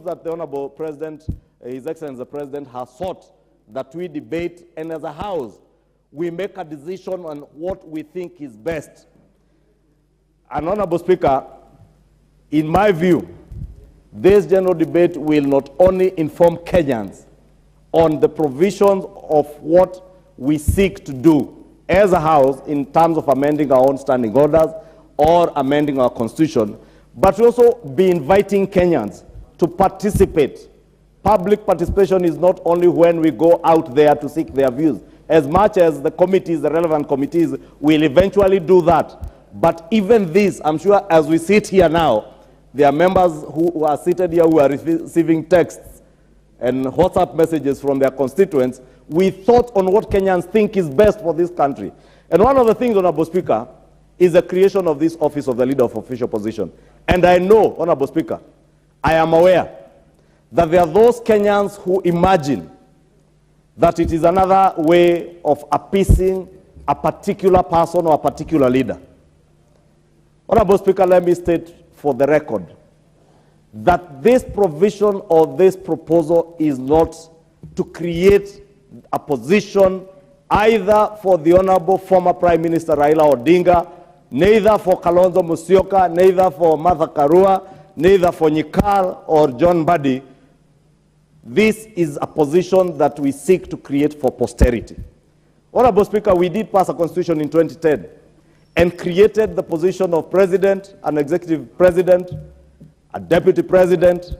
that the Honorable President, His Excellency the President, has sought that we debate, and as a House, we make a decision on what we think is best. And Honorable Speaker, in my view, this general debate will not only inform Kenyans on the provisions of what we seek to do as a House in terms of amending our own standing orders or amending our Constitution, but also be inviting Kenyans to participate. Public participation is not only when we go out there to seek their views, as much as the committees, the relevant committees, will eventually do that. But even this, I'm sure as we sit here now, there are members who are seated here who are receiving texts and WhatsApp messages from their constituents. We thought on what Kenyans think is best for this country. And one of the things, Honorable Speaker, is the creation of this office of the Leader of Official Position. And I know, Honorable Speaker, I am aware that there are those Kenyans who imagine that it is another way of appeasing a particular person or a particular leader. Honorable Speaker, let me state for the record that this provision or this proposal is not to create a position either for the Honorable former Prime Minister Raila Odinga, neither for Kalonzo Musyoka, neither for Martha Karua, neither for Nyikal or John Mbadi. This is a position that we seek to create for posterity. Honorable Speaker, we did pass a constitution in 2010 and created the position of president, an executive president, a deputy president,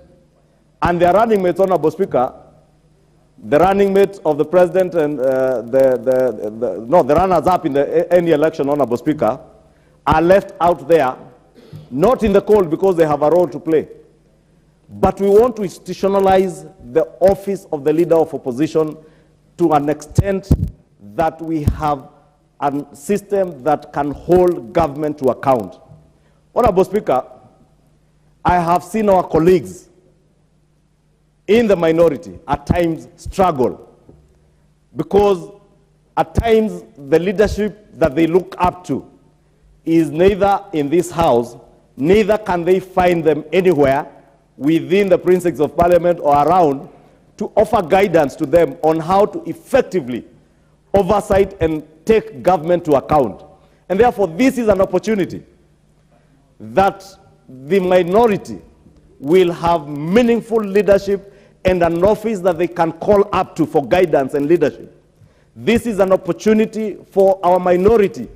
and their running mates, Honorable Speaker, the running mate of the president and the runners-up in any election, Honorable Speaker, are left out there, not in the cold because they have a role to play. But we want to institutionalize the office of the Leader of Opposition to an extent that we have a system that can hold government to account. Honorable Speaker, I have seen our colleagues in the minority at times struggle because at times the leadership that they look up to is neither in this House, neither can they find them anywhere within the precincts of Parliament or around to offer guidance to them on how to effectively oversight and take government to account. And therefore, this is an opportunity that the minority will have meaningful leadership and an office that they can call up to for guidance and leadership. This is an opportunity for our minority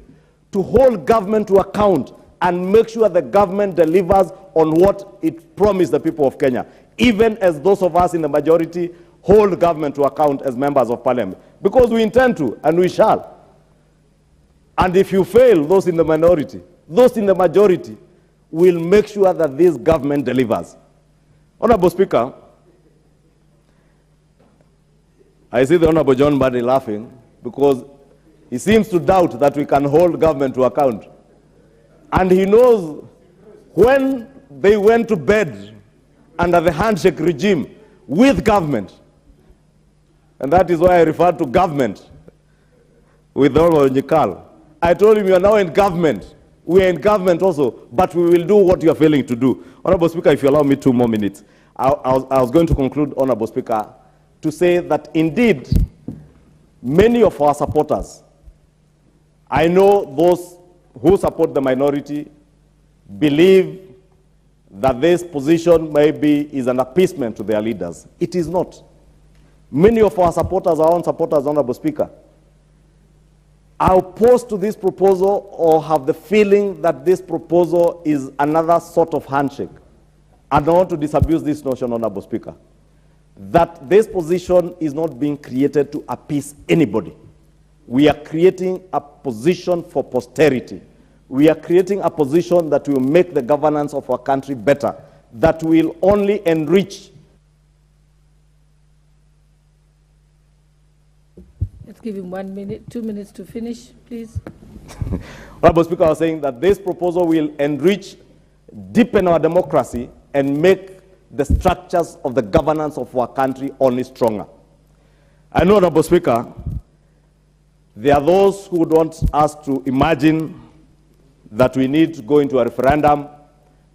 to hold government to account and make sure the government delivers on what it promised the people of Kenya, even as those of us in the majority hold government to account as members of Parliament. Because we intend to, and we shall. And if you fail, those in the minority, those in the majority will make sure that this government delivers. Honorable Speaker, I see the Honorable John Mbadi laughing because he seems to doubt that we can hold government to account. And he knows when they went to bed under the handshake regime with government, and that is why I refer to government with Honorable Nyikal. I told him, you are now in government. We are in government also, but we will do what you are failing to do. Honorable Speaker, if you allow me 2 more minutes, I was going to conclude, Honorable Speaker, to say that indeed, many of our supporters, I know those who support the minority, believe that this position maybe is an appeasement to their leaders. It is not. Many of our supporters, our own supporters, Honorable Speaker, are opposed to this proposal or have the feeling that this proposal is another sort of handshake. And I want to disabuse this notion, Honorable Speaker, that this position is not being created to appease anybody. We are creating a position for posterity. We are creating a position that will make the governance of our country better, that will only enrich. Let's give him 1 minute, 2 minutes to finish, please. Honorable Speaker, I was saying that this proposal will enrich, deepen our democracy, and make the structures of the governance of our country only stronger. I know, Honorable Speaker, there are those who want us to imagine that we need to go into a referendum,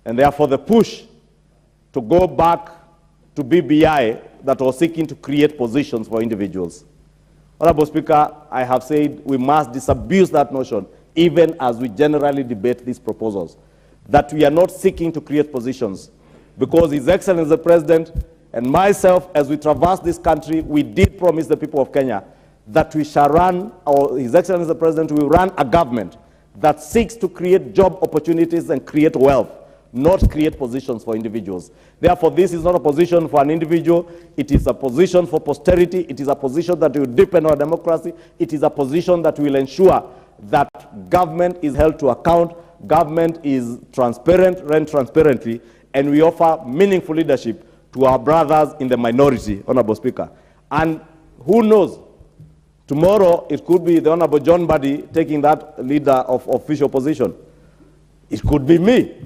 and therefore the push to go back to BBI that was seeking to create positions for individuals. Honorable Speaker, I have said we must disabuse that notion, even as we generally debate these proposals, that we are not seeking to create positions, because His Excellency the President and myself, as we traverse this country, we did promise the people of Kenya that we shall run, or His Excellency the President will run a government that seeks to create job opportunities and create wealth, not create positions for individuals. Therefore, this is not a position for an individual. It is a position for posterity. It is a position that will deepen our democracy. It is a position that will ensure that government is held to account, government is transparent, run transparently, and we offer meaningful leadership to our brothers in the minority, Honorable Speaker. And who knows, tomorrow it could be the Honorable John Mbadi taking that leader of official position. It could be me.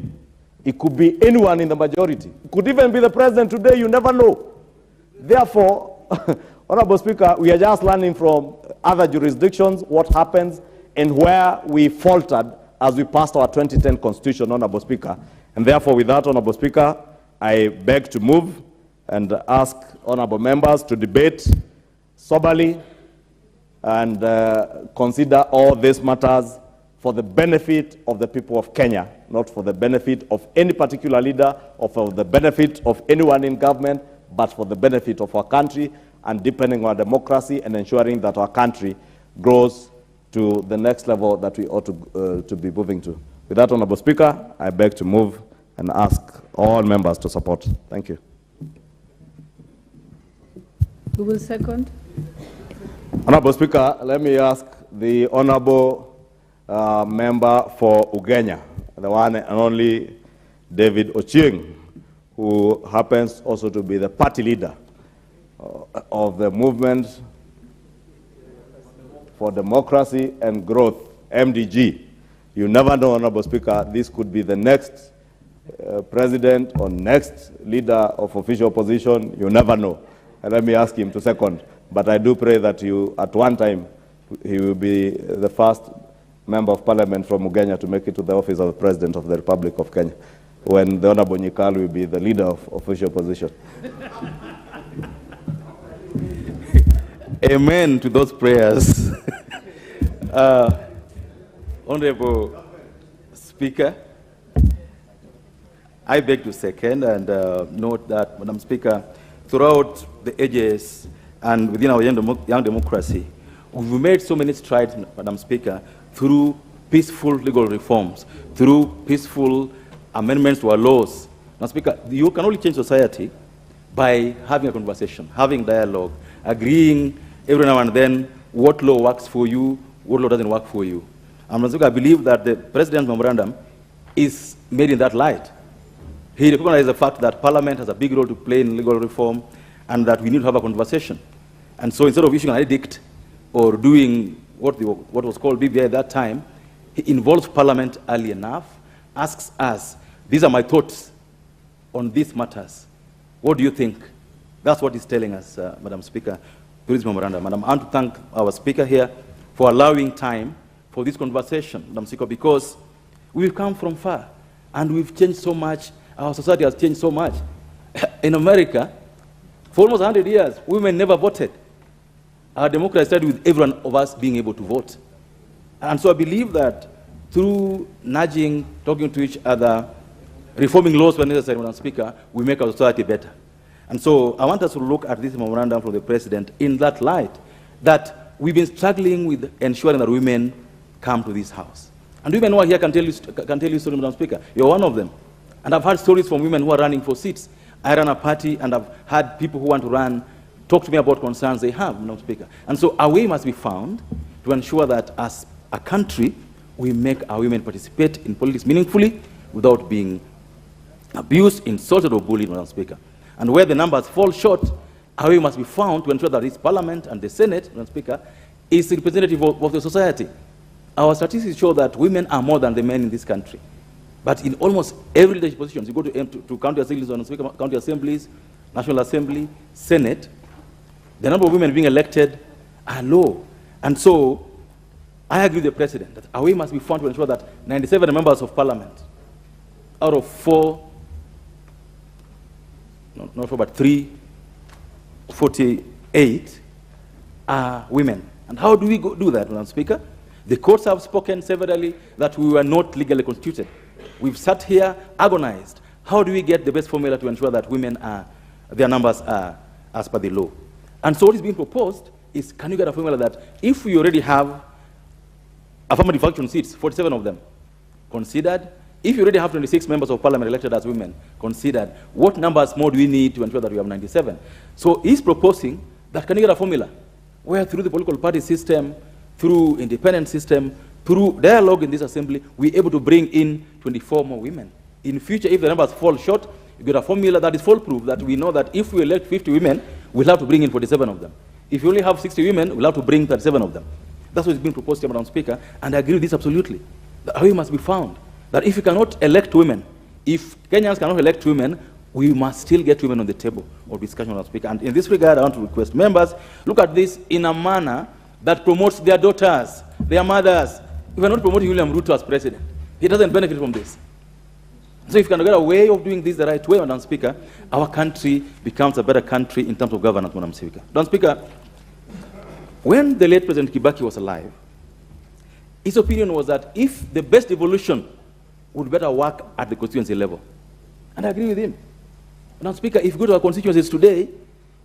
It could be anyone in the majority. It could even be the president today, you never know. Therefore, Honorable Speaker, we are just learning from other jurisdictions what happens and where we faltered as we passed our 2010 Constitution, Honorable Speaker. And therefore, with that, Honorable Speaker, I beg to move and ask honorable members to debate soberly and consider all these matters for the benefit of the people of Kenya, not for the benefit of any particular leader or for the benefit of anyone in government, but for the benefit of our country and deepening our democracy and ensuring that our country grows to the next level that we ought to be moving to. With that, Honorable Speaker, I beg to move and ask all members to support. Thank you. Who will second? Honorable Speaker, let me ask the Honorable member for Ugenya, the one and only David Ochieng, who happens also to be the party leader of the Movement for Democracy and Growth, MDG. You never know, Honorable Speaker, this could be the next president or next leader of official opposition. You never know. And let me ask him to second. But I do pray that you, at one time, he will be the first member of parliament from Ugenya to make it to the office of the President of the Republic of Kenya, when the Honorable Nyikal will be the leader of official opposition. Amen to those prayers. Honorable Speaker, I beg to second and note that, Madam Speaker, throughout the ages and within our young democracy, we've made so many strides, Madam Speaker, through peaceful legal reforms, through peaceful amendments to our laws. Madam Speaker, you can only change society by having a conversation, having dialogue, agreeing every now and then what law works for you, what law doesn't work for you. And Madam Speaker, I believe that the President's memorandum is made in that light. He recognizes the fact that Parliament has a big role to play in legal reform and that we need to have a conversation. And so instead of issuing an edict or doing what was called BBI at that time, he involves Parliament early enough, asks us, these are my thoughts on these matters. What do you think? That's what he's telling us, Madam Speaker, through this memorandum. And I want to thank our Speaker here for allowing time for this conversation, Madam Speaker, because we've come from far and we've changed so much. Our society has changed so much. In America, for almost 100 years, women never voted. Our democracy started with every one of us being able to vote. And so I believe that through nudging, talking to each other, reforming laws when necessary, Madam Speaker, we make our society better. And so I want us to look at this memorandum from the President in that light, that we've been struggling with ensuring that women come to this House. And women who are here can tell you stories, Madam Speaker. You're one of them. And I've heard stories from women who are running for seats. I run a party, and I've had people who want to run talk to me about concerns they have, Madam Speaker. And so a way must be found to ensure that as a country, we make our women participate in politics meaningfully without being abused, insulted, or bullied, Madam Speaker. And where the numbers fall short, a way must be found to ensure that this Parliament and the Senate, Madam Speaker, is representative of the society. Our statistics show that women are more than the men in this country. But in almost every leadership position, you go to county assemblies, county assemblies, National Assembly, Senate, the number of women being elected are low. And so I agree with the President that a way must be found to ensure that 97 members of Parliament out of 4 not 4, but 348 are women. And how do we do that, Madam Speaker? The courts have spoken severally that we were not legally constituted. We've sat here, agonized. How do we get the best formula to ensure that women their numbers are as per the law? And so what is being proposed is, can you get a formula that if we already have affirmative action seats, 47 of them, considered, if you already have 26 members of parliament elected as women, considered, what numbers more do we need to ensure that we have 97? So he's proposing that, can you get a formula where through the political party system, through independent system, through dialogue in this assembly, we're able to bring in 24 more women. In future, if the numbers fall short, you get a formula that is foolproof, that we know that if we elect 50 women, we'll have to bring in 47 of them. If you only have 60 women, we'll have to bring 37 of them. That's what is being proposed here, Madam Speaker, and I agree with this absolutely. The way must be found, that if you cannot elect women, if Kenyans cannot elect women, we must still get women on the table of discussion, Madam Speaker. And in this regard, I want to request members, look at this in a manner that promotes their daughters, their mothers. If we're not promoting William Ruto as president, he doesn't benefit from this. So if you can get a way of doing this the right way, Madam Speaker, our country becomes a better country in terms of governance, Madam Speaker. Madam Speaker, when the late President Kibaki was alive, his opinion was that if the best devolution would better work at the constituency level. And I agree with him. Madam Speaker, if you go to our constituencies today,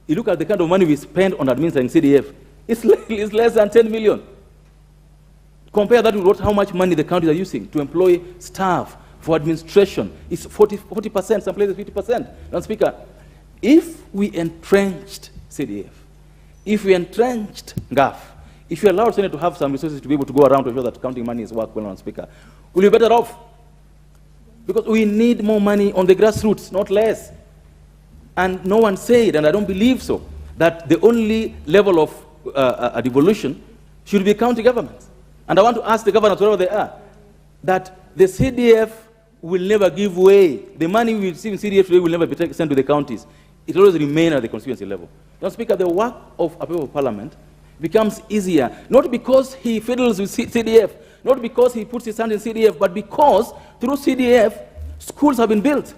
you look at the kind of money we spend on administering CDF, it's less than 10 million. Compare that with how much money the counties are using to employ staff for administration. It's 40%, some places 50%. Madam Speaker, if we entrenched CDF, if we entrenched GAF, if you allow Senate to have some resources to be able to go around to ensure that counting money is work well, Madam Speaker, we'll be better off. Because we need more money on the grassroots, not less. And no one said, and I don't believe so, that the only level of a devolution should be county governments. And I want to ask the governors, wherever they are, that the CDF will never give way. The money we receive in CDF today will never be sent to the counties. It will always remain at the constituency level. Now, Speaker, the work of a member of parliament becomes easier, not because he fiddles with CDF, not because he puts his hand in CDF, but because through CDF, schools have been built.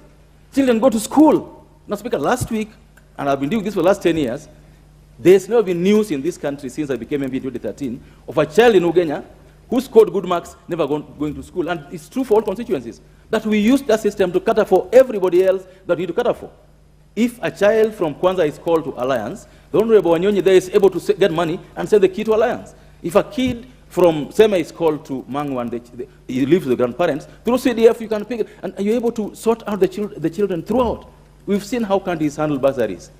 Children go to school. Now, Speaker, last week, and I've been doing this for the last 10 years, there's never been news in this country since I became MP in 2013 of a child in Ugenya who scored good marks, never going to school. And it's true for all constituencies, that we use that system to cater for everybody else that we need to cater for. If a child from Kwanza is called to Alliance, the Honorable Wanyonyi there is able to get money and send the kid to Alliance. If a kid from Seme is called to Mangu and he lives with the grandparents, through CDF you can pick it, and you're able to sort out the children throughout. We've seen how countries handle bursaries.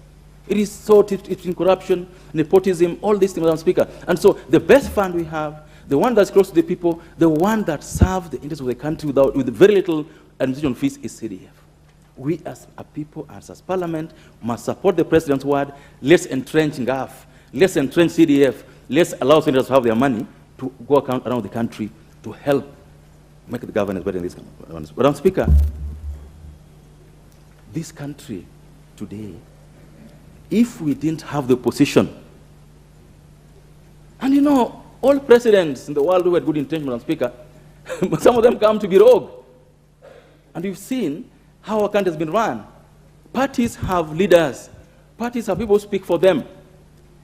It is it's in corruption, nepotism, all these things, Madam Speaker. And so the best fund we have, the one that's close to the people, the one that serves the interests of the country with very little administration fees is CDF. We as a people, as parliament, must support the president's word. Let's entrench GAF. Let's entrench CDF. Let's allow senators to have their money to go around the country to help make the governance better in this country. Madam Speaker, this country today, if we didn't have the opposition, and you know, all presidents in the world who had good intention, Madam Speaker, but some of them come to be rogue. And we've seen how our country has been run. Parties have leaders. Parties have people who speak for them.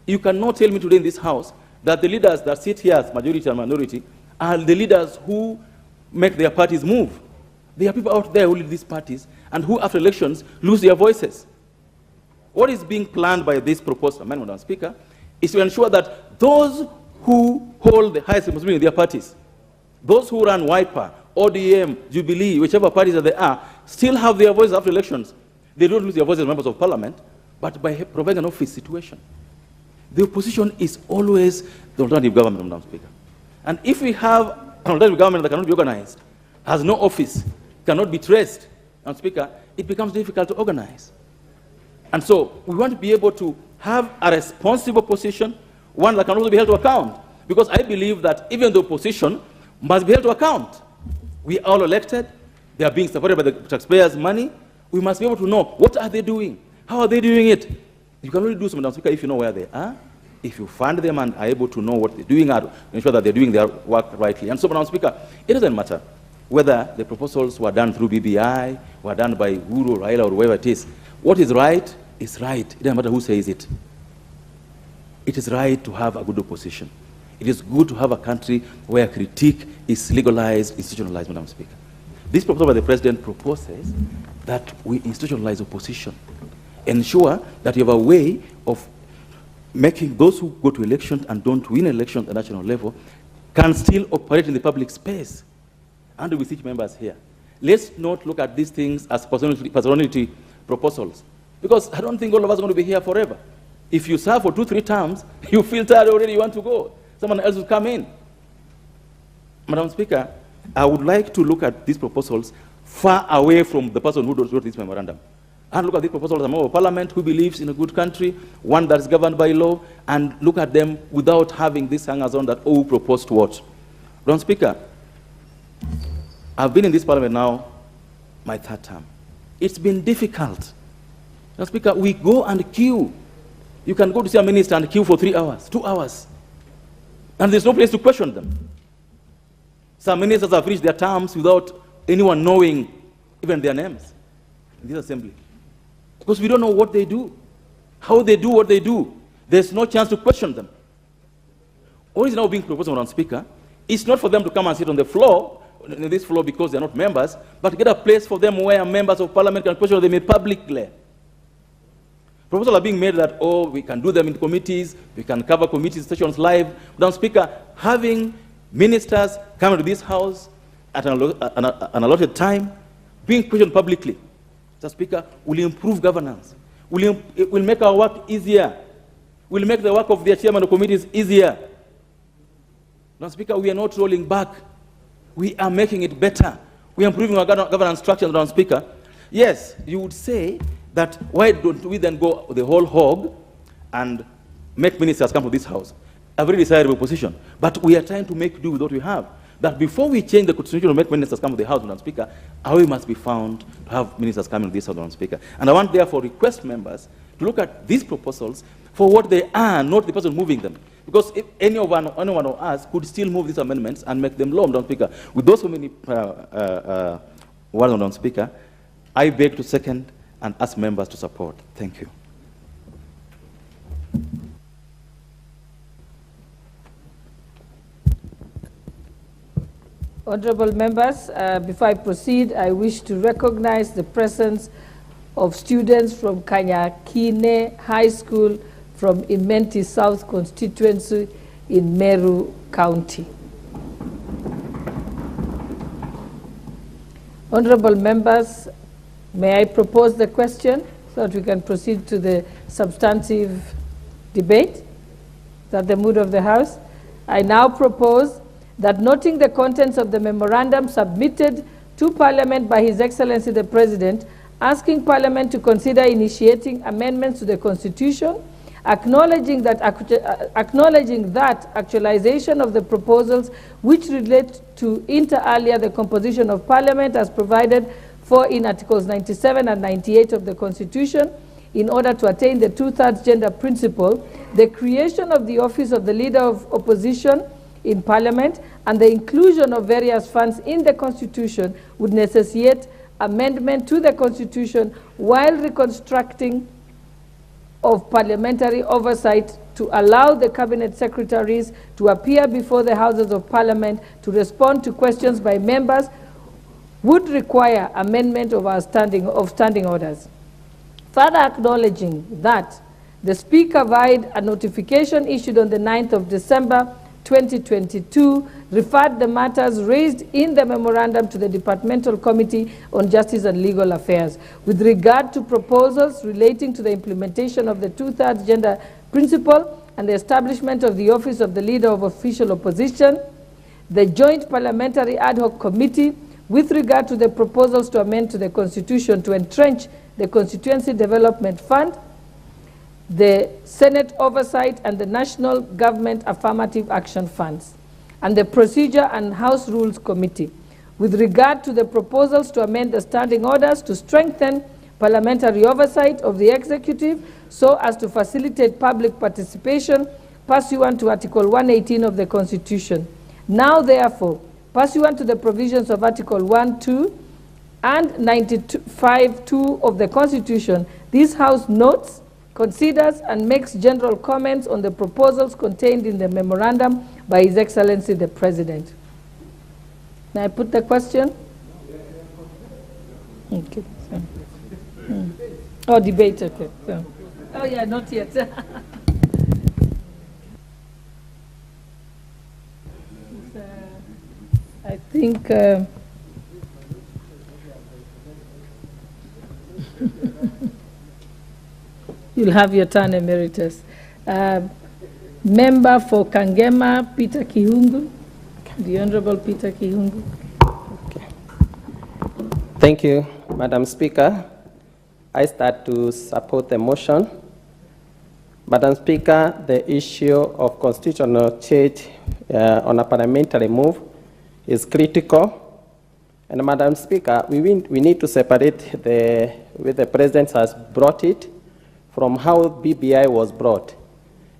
You cannot tell me today in this house that the leaders that sit here as majority and minority are the leaders who make their parties move. There are people out there who lead these parties and who, after elections, lose their voices. What is being planned by this proposed amendment, Madam Speaker, is to ensure that those who hold the highest responsibility in their parties, those who run Wiper, ODM, Jubilee, whichever parties that they are, still have their voices after elections. They don't lose their voices as members of parliament, but by providing an office situation. The opposition is always the alternative government, Madam Speaker. And if we have an alternative government that cannot be organized, has no office, cannot be traced, Madam Speaker, it becomes difficult to organize. And so we want to be able to have a responsible position, one that can also be held to account. Because I believe that even the opposition must be held to account. We are all elected. They are being supported by the taxpayers' money. We must be able to know, what are they doing? How are they doing it? You can only do so, Madam Speaker, if you know where they are, if you fund them and are able to know what they're doing and ensure that they're doing their work rightly. And so, Madam Speaker, it doesn't matter whether the proposals were done through BBI, were done by Uhuru, Raila, or whoever it is. What is right is right. It doesn't matter who says it. It is right to have a good opposition. It is good to have a country where critique is legalized, institutionalized, Madam Speaker. This proposal by the President proposes that we institutionalize opposition, ensure that you have a way of making those who go to elections and don't win elections at national level can still operate in the public space. And we teach members here, let's not look at these things as personality proposals, because I don't think all of us are going to be here forever. If you serve for 2-3 terms, you feel tired already, you want to go. Someone else will come in. Madam Speaker, I would like to look at these proposals far away from the person who wrote this memorandum. And look at these proposals as a member of Parliament who believes in a good country, one that is governed by law, and look at them without having this hangers on that, oh, who proposed what. Madam Speaker, I've been in this Parliament now my 3rd term. It's been difficult. Madam Speaker, we go and queue. You can go to see a minister and queue for 3 hours, 2 hours. And there's no place to question them. Some ministers have reached their terms without anyone knowing even their names in this assembly. Because we don't know what they do, how they do what they do. There's no chance to question them. What is now being proposed, Madam Speaker, is not for them to come and sit on the floor, in this floor because they're not members, but get a place for them where members of Parliament can question them publicly. Proposals are being made that, oh, we can do them in committees, we can cover committee sessions live. Madam Speaker, having ministers come to this House at an allotted time, being questioned publicly, Mr. Speaker, will improve governance. It will make our work easier. Will make the work of their chairman of committees easier. Madam Speaker, we are not rolling back. We are making it better. We are improving our governance structure, Madam Speaker. Yes, you would say that why don't we then go the whole hog and make ministers come to this House? A very desirable position. But we are trying to make do with what we have. That before we change the constitution to make ministers come to the House, Madam Speaker, a way must be found to have ministers coming to this House, Madam Speaker. And I want therefore request members to look at these proposals for what they are, not the person moving them. Because if anyone of us could still move these amendments and make them law, Madam Speaker. With those so many words, Madam Speaker, I beg to second and ask members to support. Thank you. Honorable members, before I proceed, I wish to recognize the presence of students from Kanyakine High School from Imenti South constituency in Meru County. Honorable members, may I propose the question so that we can proceed to the substantive debate? Is that the mood of the House? I now propose that noting the contents of the memorandum submitted to Parliament by His Excellency the President, asking Parliament to consider initiating amendments to the Constitution, acknowledging that actualization of the proposals which relate to inter alia the composition of Parliament as provided for in Articles 97 and 98 of the Constitution, in order to attain the 2/3 gender principle, the creation of the office of the Leader of Opposition in Parliament and the inclusion of various funds in the Constitution would necessitate amendment to the Constitution while reconstructing of parliamentary oversight to allow the Cabinet Secretaries to appear before the Houses of Parliament to respond to questions by members would require amendment of our standing orders. Further acknowledging that the Speaker via a notification issued on the 9th of December 2022 referred the matters raised in the memorandum to the Departmental Committee on Justice and Legal Affairs. With regard to proposals relating to the implementation of the 2/3 gender principle and the establishment of the Office of the Leader of Official Opposition, the Joint Parliamentary Ad Hoc Committee, with regard to the proposals to amend to the Constitution to entrench the Constituency Development Fund, the Senate Oversight and the National Government Affirmative Action Funds, and the Procedure and House Rules Committee, with regard to the proposals to amend the standing orders to strengthen parliamentary oversight of the executive so as to facilitate public participation pursuant to Article 118 of the Constitution. Now, therefore, pursuant to the provisions of Article 1(2) and 95(2) of the Constitution, This House notes, considers, and makes general comments on the proposals contained in the memorandum by His Excellency the President. May I put the question? Okay. Oh, debate, okay. So. Oh, yeah, not yet. I think you'll have your turn, Emeritus. Member for Kangema, Peter Kihungu. The Honorable Peter Kihungu. Okay. Thank you, Madam Speaker. I start to support the motion. Madam Speaker, the issue of constitutional change on a parliamentary move is critical. And Madam Speaker, we need to separate the way the President has brought it from how BBI was brought.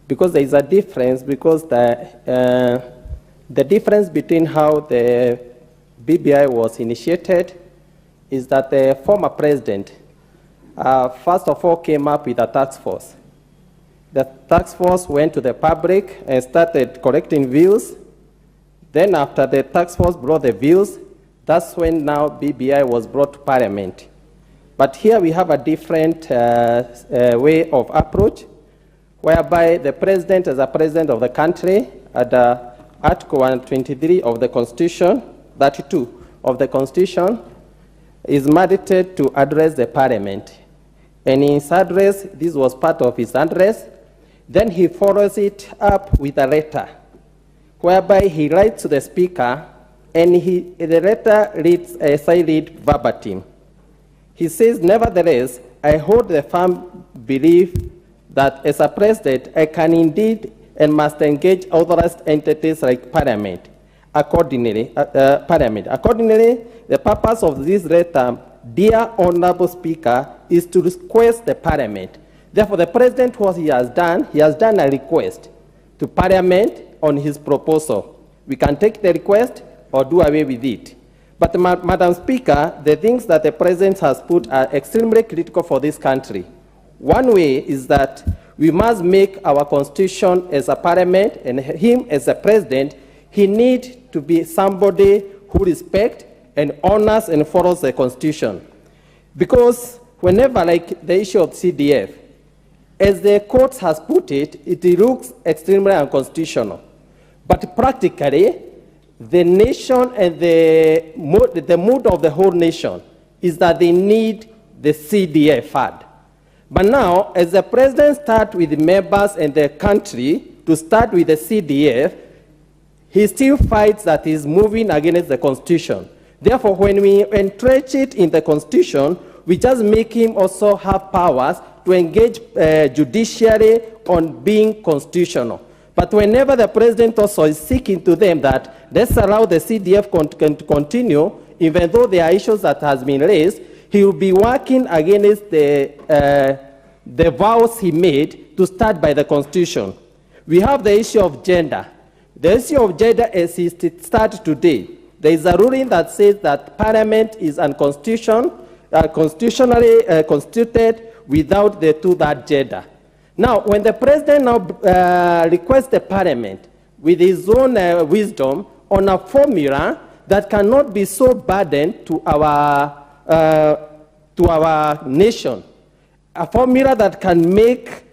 Because there is a difference, because the difference between how the BBI was initiated is that the former President, first of all, came up with a task force. The task force went to the public and started collecting views. Then after the task force brought the views, that's when now BBI was brought to Parliament. But here we have a different way of approach, whereby the President, as a President of the country, under Article 123 of the Constitution, 32 of the Constitution, is mandated to address the Parliament. And in his address, this was part of his address, then he follows it up with a letter, whereby he writes to the Speaker, and the letter reads, as I read verbatim. He says, nevertheless, I hold the firm belief that as a President, I can indeed and must engage authorized entities like Parliament. Accordingly, the purpose of this letter, dear Honorable Speaker, is to request the Parliament. Therefore, the President, what he has done a request to Parliament on his proposal. We can take the request or do away with it. But, Madam Speaker, the things that the President has put are extremely critical for this country. One way is that we must make our Constitution as a Parliament, and him as a President, he needs to be somebody who respects and honors and follows the Constitution. Because whenever, like the issue of CDF, as the court has put it, it looks extremely unconstitutional. But practically, the nation and the mood of the whole nation is that they need the CDF fund. But now, as the President starts with the members and the country to start with the CDF, he still fights that he's moving against the Constitution. Therefore, when we entrench it in the Constitution, we just make him also have powers to engage judiciary on being constitutional. But whenever the President also is seeking to them that let's allow the CDF to continue, even though there are issues that has been raised, he will be working against the vows he made to start by the Constitution. We have the issue of gender. The issue of gender as it starts today. There is a ruling that says that Parliament is unconstitutional, constitutionally constituted without the two-thirds gender. Now, when the President now requests the Parliament with his own wisdom on a formula that cannot be so burdened to our nation, a formula that can make,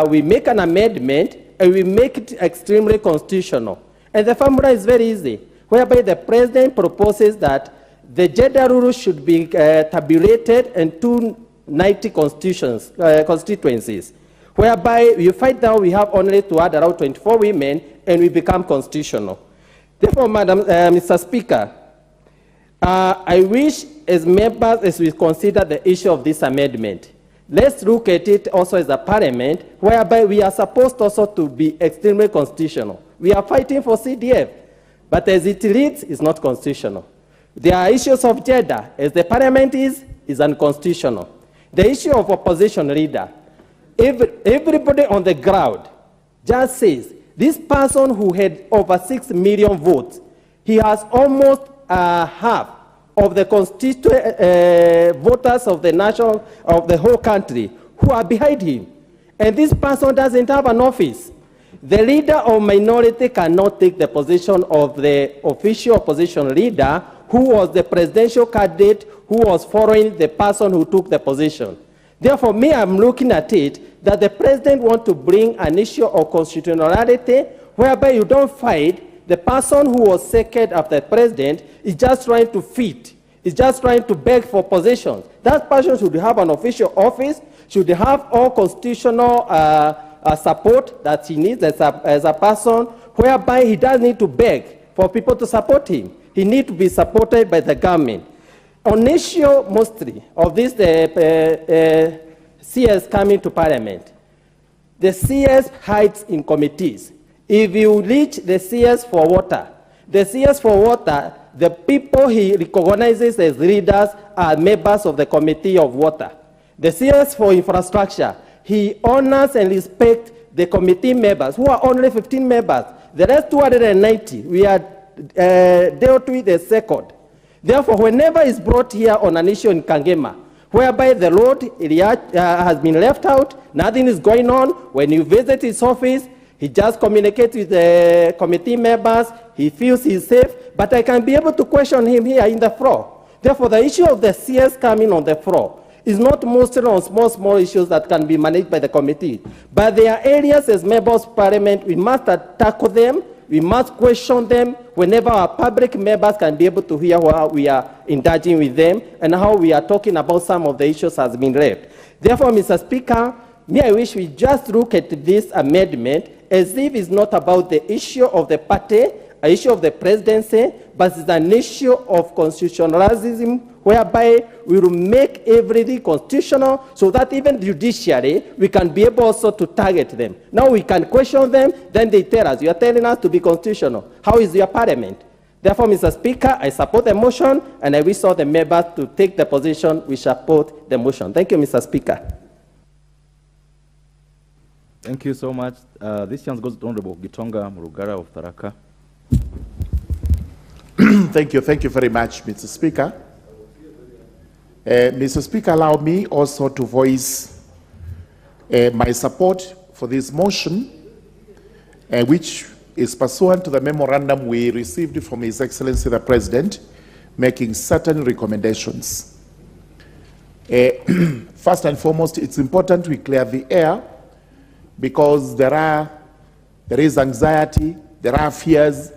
we make an amendment and we make it extremely constitutional. And the formula is very easy, whereby the President proposes that the gender rule should be tabulated in 290 constituencies, whereby you find that we have only to add around 24 women and we become constitutional. Therefore, Mr. Speaker, I wish as members, as we consider the issue of this amendment, let's look at it also as a Parliament, whereby we are supposed also to be extremely constitutional. We are fighting for CDF, but as it reads, it's not constitutional. There are issues of gender, as the Parliament is unconstitutional. The issue of opposition leader, everybody on the ground just says, this person who had over 6 million votes, he has almost half of the constituent voters of the whole country who are behind him. And this person doesn't have an office. The leader of minority cannot take the position of the official opposition leader who was the presidential candidate who was following the person who took the position. Therefore, me, I'm looking at it that the president wants to bring an issue of constitutionality whereby you don't fight the person who was second after the president is just trying to fit, is just trying to beg for positions. That person should have an official office, should have all constitutional support that he needs as a person, whereby he doesn't need to beg for people to support him. He needs to be supported by the government. On issue mostly of this CS coming to Parliament, the CS hides in committees. If you reach the CS for water, the people he recognizes as leaders are members of the Committee of Water. The CS for infrastructure, he honors and respects the committee members, who are only 15 members. The rest 290, we are dealt with a second. Therefore, whenever it's brought here on an issue in Kangema, whereby the road has been left out, nothing is going on, when you visit his office, he just communicates with the committee members, he feels he's safe, but I can be able to question him here in the floor. Therefore, the issue of the CS coming on the floor is not mostly on small issues that can be managed by the committee. But there are areas as members of parliament, we must tackle them, we must question them whenever our public members can be able to hear how we are engaging with them and how we are talking about some of the issues has been left. Therefore, Mr. Speaker, I wish we just look at this amendment as if it's not about the issue of the party, an issue of the presidency, but it's an issue of constitutionalism, whereby we will make everything constitutional so that even judiciary, we can be able also to target them. Now we can question them, then they tell us, you are telling us to be constitutional. How is your parliament? Therefore, Mr. Speaker, I support the motion, and I wish all the members to take the position we support the motion. Thank you, Mr. Speaker. Thank you so much. This chance goes to Honorable Gitonga Murugara of Tharaka. Thank you very much, Mr. Speaker. Mr. Speaker, allow me also to voice my support for this motion, which is pursuant to the memorandum we received from His Excellency the President, making certain recommendations. First and foremost, it's important we clear the air because there is anxiety, there are fears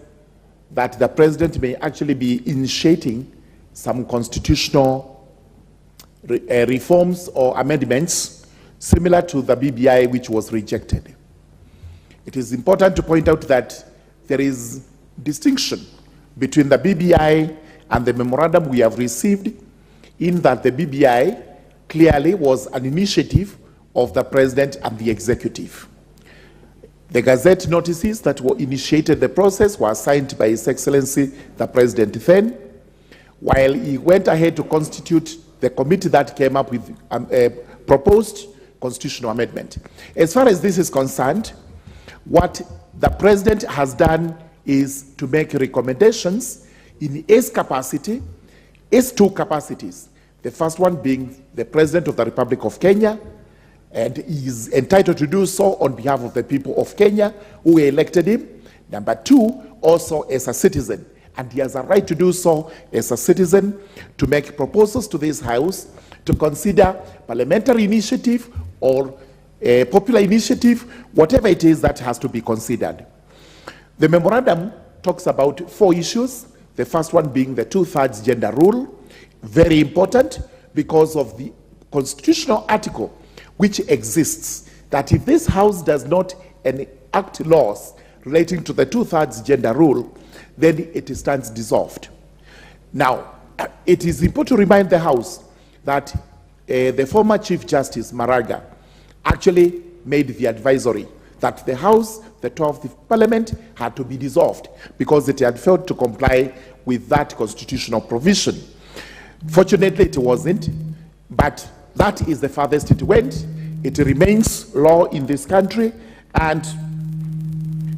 that the President may actually be initiating some constitutional reforms or amendments similar to the BBI which was rejected. It is important to point out that there is distinction between the BBI and the memorandum we have received, in that the BBI clearly was an initiative of the President and the Executive. The Gazette notices that initiated the process were signed by His Excellency the President then, while he went ahead to constitute the committee that came up with a proposed constitutional amendment. As far as this is concerned, what the President has done is to make recommendations in his capacity, his two capacities. The first one being the President of the Republic of Kenya, and he is entitled to do so on behalf of the people of Kenya who elected him. Number two, also as a citizen, and he has a right to do so as a citizen, to make proposals to this House to consider parliamentary initiative or a popular initiative, whatever it is that has to be considered. The memorandum talks about 4 issues, the first one being the 2/3 gender rule, very important because of the constitutional article which exists, that if this House does not enact laws relating to the 2/3 gender rule, then it stands dissolved. Now, it is important to remind the House that the former Chief Justice Maraga actually made the advisory that the House, the 12th Parliament, had to be dissolved because it had failed to comply with that constitutional provision. Fortunately, it wasn't, but that is the farthest it went. It remains law in this country, and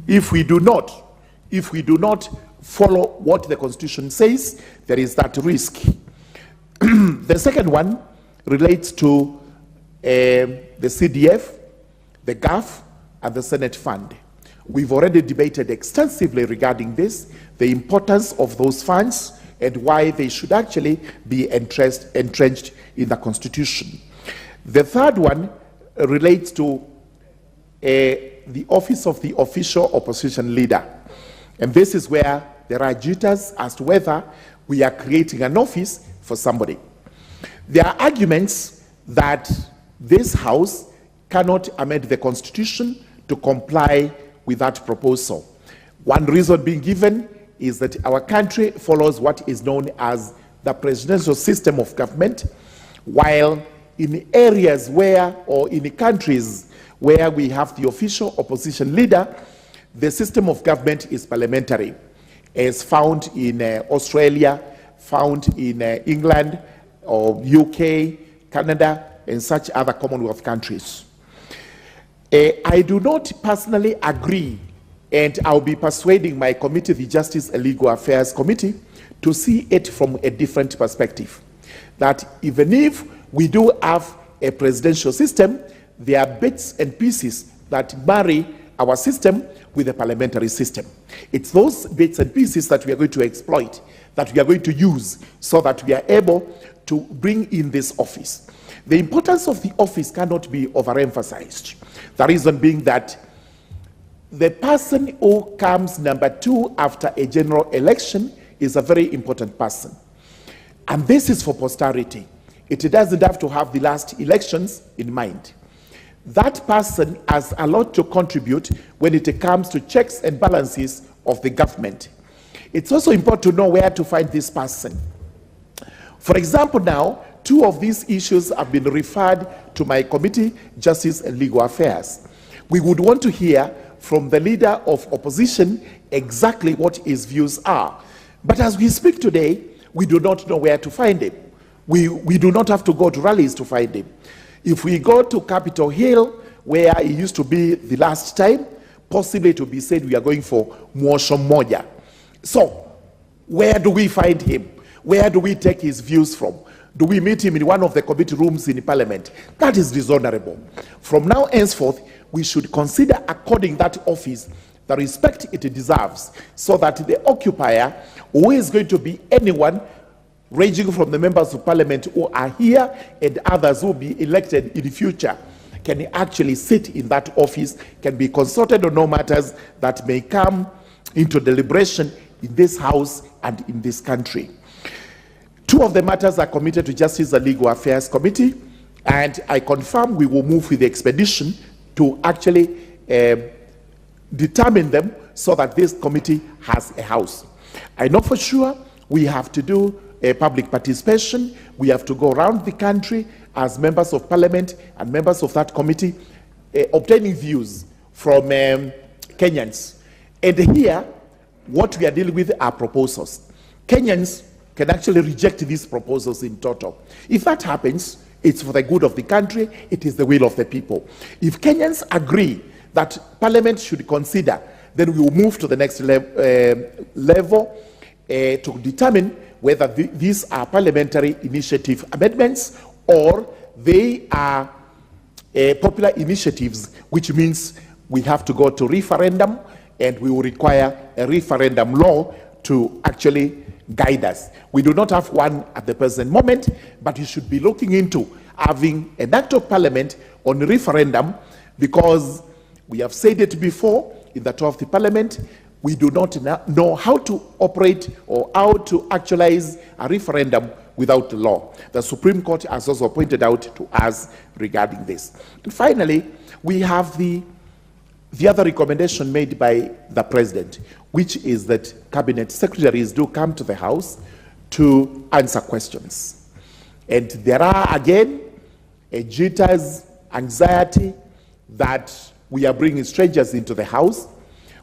if we do not follow what the Constitution says, there is that risk. The second one relates to the CDF, the GAF, and the Senate Fund. We've already debated extensively regarding this, the importance of those funds, and why they should actually be entrenched in the Constitution. The third one relates to the office of the official opposition leader. And this is where there are jitters as to whether we are creating an office for somebody. There are arguments that this House cannot amend the Constitution to comply with that proposal. One reason being given is that our country follows what is known as the presidential system of government, while in areas where, or in countries where we have the official opposition leader, the system of government is parliamentary, as found in Australia, found in England, or UK, Canada, and such other Commonwealth countries. I do not personally agree, and I'll be persuading my committee, the Justice and Legal Affairs Committee, to see it from a different perspective. That even if we do have a presidential system, there are bits and pieces that marry our system with the parliamentary system. It's those bits and pieces that we are going to exploit, that we are going to use, so that we are able to bring in this office. The importance of the office cannot be overemphasized. The reason being that the person who comes number 2 after a general election is a very important person. And this is for posterity. It doesn't have to have the last elections in mind. That person has a lot to contribute when it comes to checks and balances of the government. It's also important to know where to find this person. For example, now, 2 of these issues have been referred to my committee, Justice and Legal Affairs. We would want to hear from the leader of opposition exactly what his views are. But as we speak today, we do not know where to find him. We do not have to go to rallies to find him. If we go to Capitol Hill, where he used to be the last time, possibly to be said we are going for Mwosho Moja. So, where do we find him? Where do we take his views from? Do we meet him in one of the committee rooms in the parliament? That is dishonorable. From now henceforth, we should consider according that office the respect it deserves, so that the occupier, who is going to be anyone ranging from the members of parliament who are here and others who will be elected in the future, can actually sit in that office, can be consulted on all matters that may come into deliberation in this House and in this country. 2 of the matters are committed to Justice and Legal Affairs Committee, and I confirm we will move with the expedition to actually determine them so that this committee has a house. I know for sure we have to do a public participation. We have to go around the country as members of parliament and members of that committee, obtaining views from Kenyans. And here, what we are dealing with are proposals. Kenyans can actually reject these proposals in total. If that happens, it's for the good of the country, it is the will of the people. If Kenyans agree that Parliament should consider, then we will move to the next level to determine whether these are parliamentary initiative amendments or they are popular initiatives, which means we have to go to referendum, and we will require a referendum law to actually guide us. We do not have one at the present moment, but we should be looking into having an act of parliament on referendum, because we have said it before in the 12th parliament, we do not know how to operate or how to actualize a referendum without the law. The Supreme Court has also pointed out to us regarding this. And finally, we have the other recommendation made by the President, which is that cabinet secretaries do come to the House to answer questions. And there are, again, jitters, anxiety that we are bringing strangers into the House.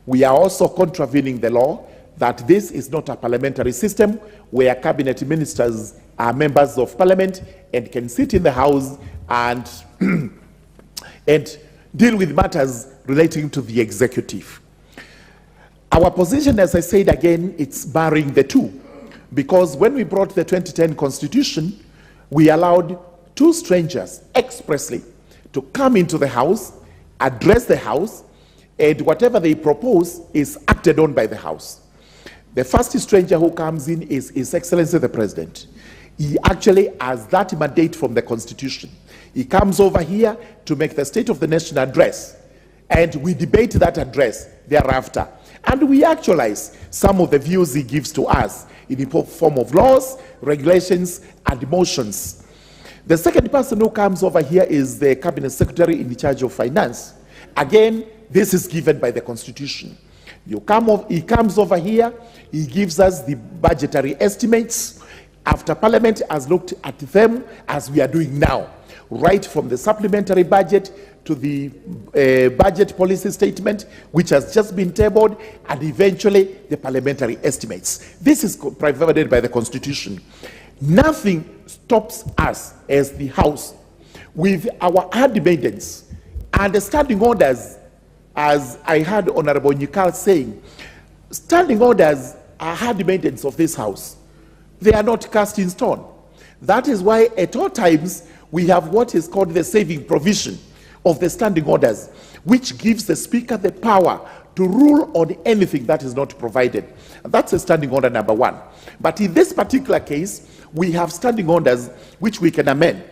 We are also contravening the law that this is not a parliamentary system where cabinet ministers are members of parliament and can sit in the House and, and deal with matters relating to the executive. Our position, as I said again, it's barring the two, because when we brought the 2010 Constitution, we allowed 2 strangers expressly to come into the House, address the House, and whatever they propose is acted on by the House. The first stranger who comes in is His Excellency the President. He actually has that mandate from the Constitution. He comes over here to make the State of the Nation address, and we debate that address thereafter. And we actualize some of the views he gives to us in the form of laws, regulations, and motions. The second person who comes over here is the Cabinet Secretary in charge of Finance. Again, this is given by the Constitution. He comes over here, he gives us the budgetary estimates after Parliament has looked at them, as we are doing now, right from the supplementary budget to the budget policy statement, which has just been tabled, and eventually the parliamentary estimates. This is provided by the Constitution. Nothing stops us as the House with our handmaidens and the standing orders, as I heard Honorable Nyikal saying. Standing orders are handmaidens of this House. They are not cast in stone. That is why at all times we have what is called the saving provision of the standing orders, which gives the Speaker the power to rule on anything that is not provided. And that's a standing order number one. But in this particular case, we have standing orders which we can amend.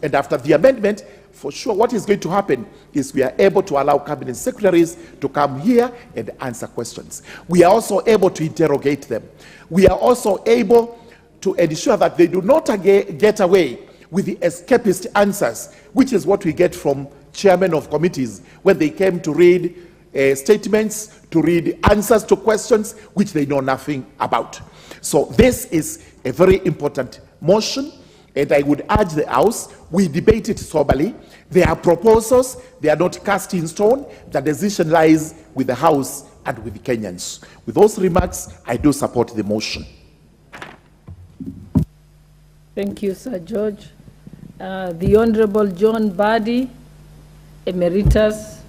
And after the amendment, for sure, what is going to happen is we are able to allow cabinet secretaries to come here and answer questions. We are also able to interrogate them. We are also able to ensure that they do not get away with the escapist answers, which is what we get from chairmen of committees when they came to read statements, to read answers to questions which they know nothing about. So this is a very important motion, and I would urge the House, we debate it soberly. There are proposals, they are not cast in stone. The decision lies with the House and with the Kenyans. With those remarks, I do support the motion. Thank you, Sir George. The Honorable John Badi, Emeritus,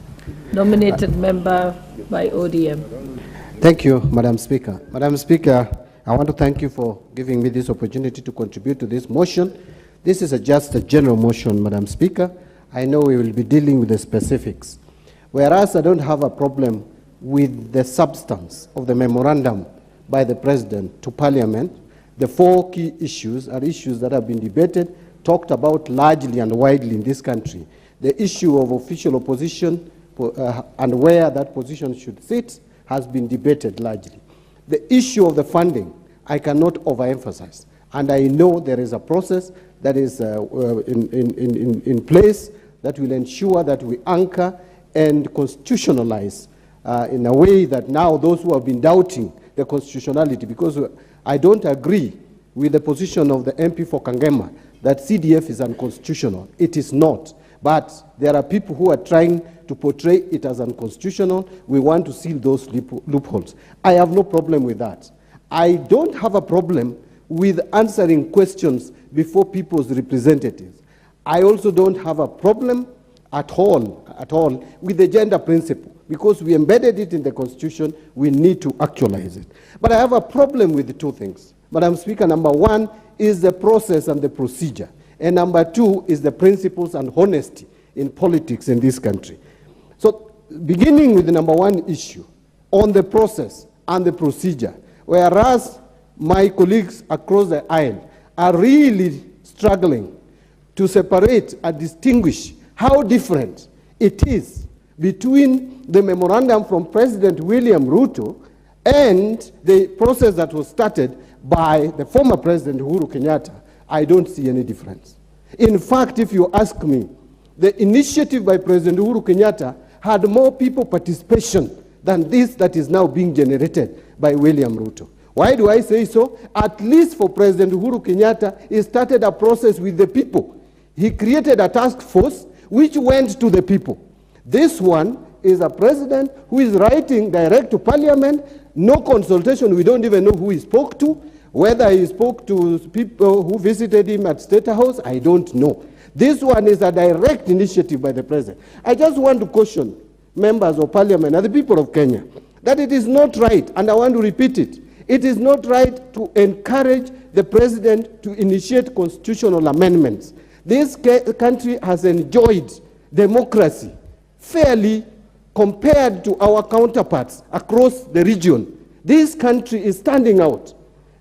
nominated member by ODM. Thank you, Madam Speaker. Madam Speaker, I want to thank you for giving me this opportunity to contribute to this motion. This is just a general motion, Madam Speaker. I know we will be dealing with the specifics. Whereas I don't have a problem with the substance of the memorandum by the President to Parliament, the four key issues are issues that have been debated, talked about largely and widely in this country. The issue of official opposition and where that position should sit has been debated largely. The issue of the funding, I cannot overemphasize. And I know there is a process that is in place that will ensure that we anchor and constitutionalize in a way that now those who have been doubting the constitutionality, because I don't agree with the position of the MP for Kangema that CDF is unconstitutional. It is not. But there are people who are trying to portray it as unconstitutional. We want to seal those loopholes. I have no problem with that. I don't have a problem with answering questions before people's representatives. I also don't have a problem at all with the gender principle, because we embedded it in the Constitution. We need to actualize it. But I have a problem with the two things. Madam Speaker, number one is the process and the procedure. And number two is the principles and honesty in politics in this country. So beginning with the number one issue on the process and the procedure, whereas my colleagues across the aisle are really struggling to separate and distinguish how different it is between the memorandum from President William Ruto and the process that was started by the former President Uhuru Kenyatta, I don't see any difference. In fact, if you ask me, the initiative by President Uhuru Kenyatta had more people participation than this that is now being generated by William Ruto. Why do I say so? At least for President Uhuru Kenyatta, he started a process with the people. He created a task force which went to the people. This one is a president who is writing direct to Parliament, no consultation. We don't even know who he spoke to. Whether he spoke to people who visited him at State House, I don't know. This one is a direct initiative by the president. I just want to caution members of Parliament and the people of Kenya that it is not right, and I want to repeat it, it is not right to encourage the president to initiate constitutional amendments. This country has enjoyed democracy fairly compared to our counterparts across the region. This country is standing out.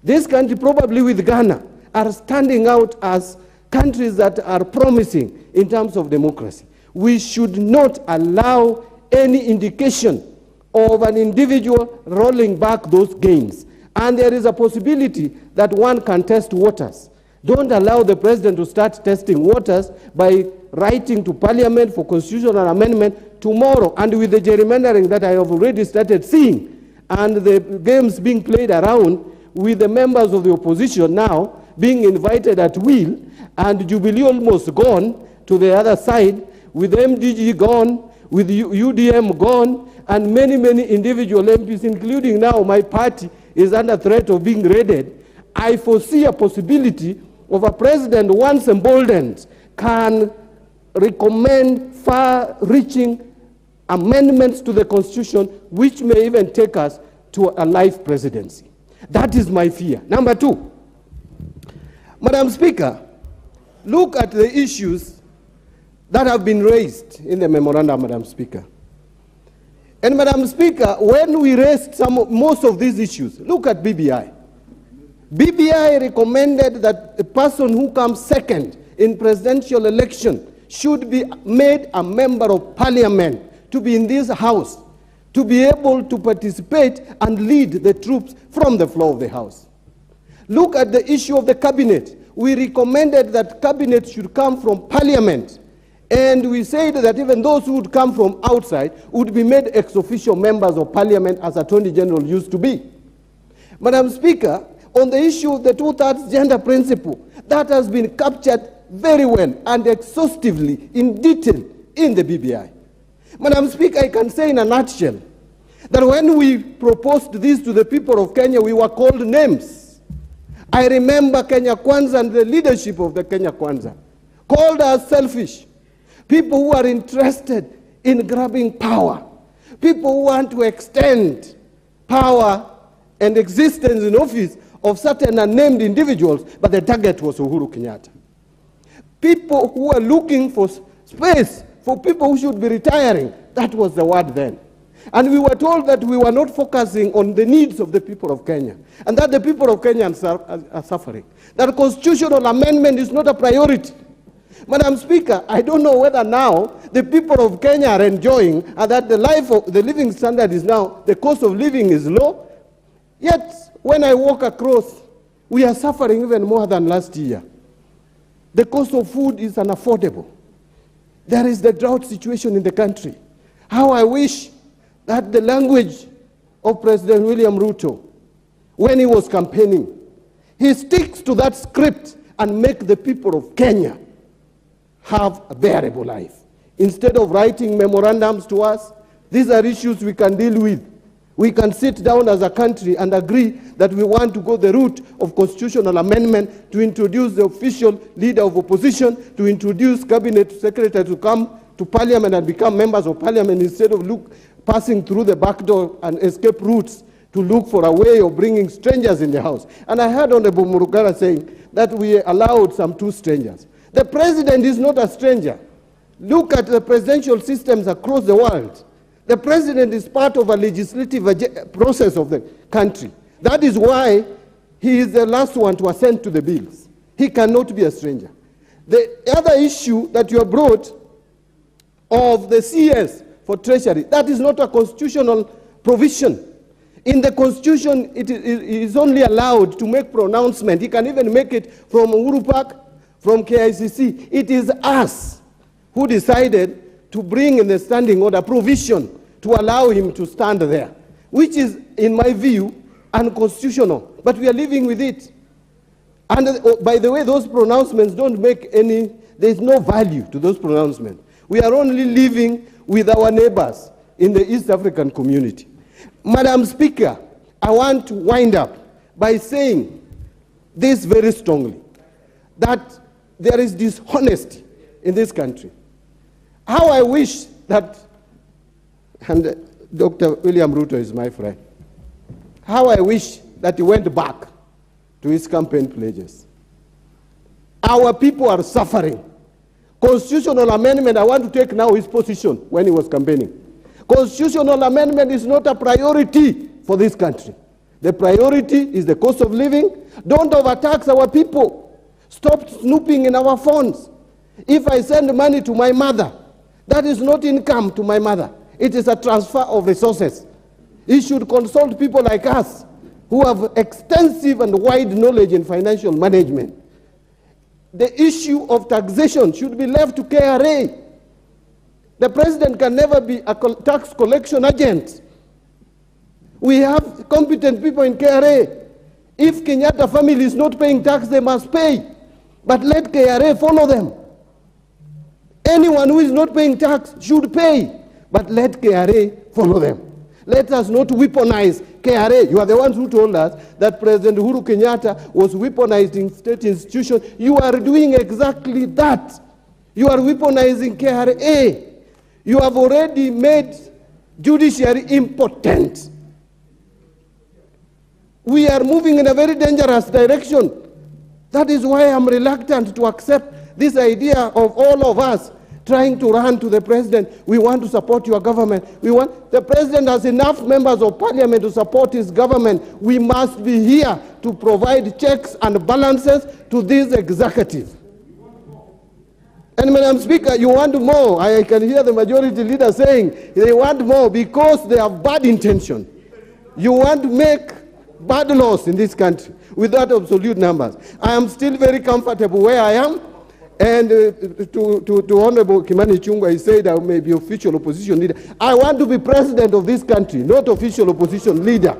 This country, probably with Ghana, are standing out as countries that are promising in terms of democracy. We should not allow any indication of an individual rolling back those gains. And there is a possibility that one can test waters. Don't allow the president to start testing waters by writing to Parliament for constitutional amendment tomorrow. And with the gerrymandering that I have already started seeing, and the games being played around with the members of the opposition now being invited at will, and Jubilee almost gone to the other side, with MDG gone, with UDM gone, and many, many individual MPs, including now my party, is under threat of being raided. I foresee a possibility of a president, once emboldened, can recommend far-reaching amendments to the Constitution, which may even take us to a life presidency. That is my fear. Number two, Madam Speaker, look at the issues that have been raised in the memorandum, Madam Speaker. And Madam Speaker, when we raised most of these issues, look at BBI. BBI recommended that a person who comes second in presidential election should be made a member of parliament, to be in this house, to be able to participate and lead the troops from the floor of the house. Look at the issue of the cabinet. We recommended that cabinet should come from parliament. And we said that even those who would come from outside would be made ex-officio members of parliament, as Attorney General used to be. Madam Speaker, on the issue of the two-thirds gender principle, that has been captured very well and exhaustively in detail in the BBI. Madam Speaker, I can say in a nutshell that when we proposed this to the people of Kenya, we were called names. I remember Kenya Kwanza and the leadership of the Kenya Kwanza called us selfish, people who are interested in grabbing power, people who want to extend power and existence in office of certain unnamed individuals, but the target was Uhuru Kenyatta. People who are looking for space for people who should be retiring, that was the word then. And we were told that we were not focusing on the needs of the people of Kenya, and that the people of Kenya are suffering. That constitutional amendment is not a priority. Madam Speaker, I don't know whether now the people of Kenya are enjoying and that the living standard is now, the cost of living is low. Yet, when I walk across, we are suffering even more than last year. The cost of food is unaffordable. There is the drought situation in the country. How I wish that the language of President William Ruto, when he was campaigning, he sticks to that script and make the people of Kenya have a bearable life. Instead of writing memorandums to us, these are issues we can deal with. We can sit down as a country and agree that we want to go the route of constitutional amendment to introduce the official leader of opposition, to introduce cabinet secretary to come to parliament and become members of parliament instead of passing through the back door and escape routes to look for a way of bringing strangers in the house. And I heard Honorable Murugara saying that we allowed some 2 strangers. The president is not a stranger. Look at the presidential systems across the world. The president is part of a legislative process of the country. That is why he is the last one to assent to the bills. He cannot be a stranger. The other issue that you have brought of the CS for Treasury, that is not a constitutional provision. In the Constitution, it is only allowed to make pronouncement. He can even make it from Uhuru Park, from KICC. It is us who decided to bring in the standing order provision to allow him to stand there, which is, in my view, unconstitutional. But we are living with it. And by the way, those pronouncements don't make any, there is no value to those pronouncements. We are only living with our neighbors in the East African community. Madam Speaker, I want to wind up by saying this very strongly, that there is dishonesty in this country. How I wish that, and Dr. William Ruto is my friend, how I wish that he went back to his campaign pledges. Our people are suffering. Constitutional amendment, I want to take now his position when he was campaigning. Constitutional amendment is not a priority for this country. The priority is the cost of living. Don't overtax our people. Stop snooping in our phones. If I send money to my mother, that is not income to my mother. It is a transfer of resources. He should consult people like us who have extensive and wide knowledge in financial management. The issue of taxation should be left to KRA. The president can never be a tax collection agent. We have competent people in KRA. If Kenyatta family is not paying tax, they must pay. But let KRA follow them. Anyone who is not paying tax should pay, but let KRA follow them. Let us not weaponize KRA. You are the ones who told us that President Uhuru Kenyatta was weaponizing state institutions. You are doing exactly that. You are weaponizing KRA. You have already made judiciary impotent. We are moving in a very dangerous direction. That is why I'm reluctant to accept this idea of all of us trying to run to the president. We want to support your government. The president has enough members of parliament to support his government. We must be here to provide checks and balances to this executive. And Madam Speaker, you want more. I can hear the majority leader saying they want more because they have bad intention. You want to make bad laws in this country without absolute numbers. I am still very comfortable where I am. And to Honorable Kimani Ichung'wah, he said I may be official opposition leader. I want to be president of this country, not official opposition leader.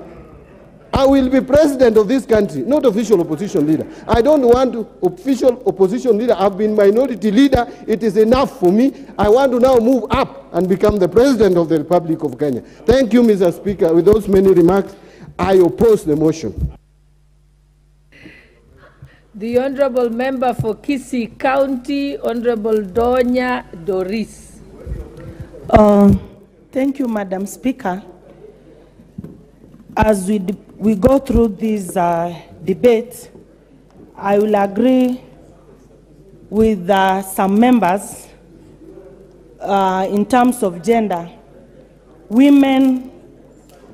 I will be president of this country, not official opposition leader. I don't want to official opposition leader. I've been minority leader. It is enough for me. I want to now move up and become the president of the Republic of Kenya. Thank you, Mr. Speaker. With those many remarks, I oppose the motion. The Honorable Member for Kisii County, Honorable Donya Doris. Thank you, Madam Speaker. As we go through this debate, I will agree with some members in terms of gender. Women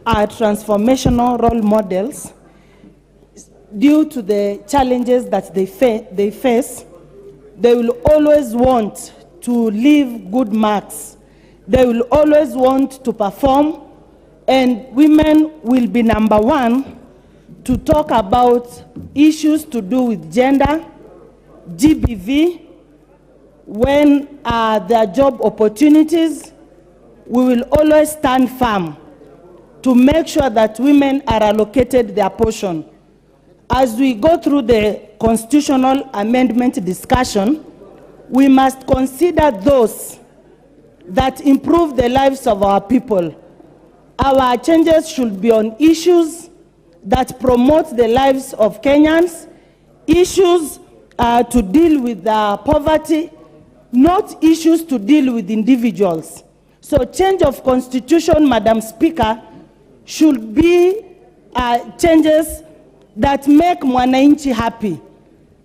are transformational role models. Due to the challenges that they face, they will always want to leave good marks. They will always want to perform, and women will be number one to talk about issues to do with gender, GBV, when there are job opportunities. We will always stand firm to make sure that women are allocated their portion. As we go through the constitutional amendment discussion, we must consider those that improve the lives of our people. Our changes should be on issues that promote the lives of Kenyans, issues to deal with poverty, not issues to deal with individuals. So change of constitution, Madam Speaker, should be changes that make mwananchi happy,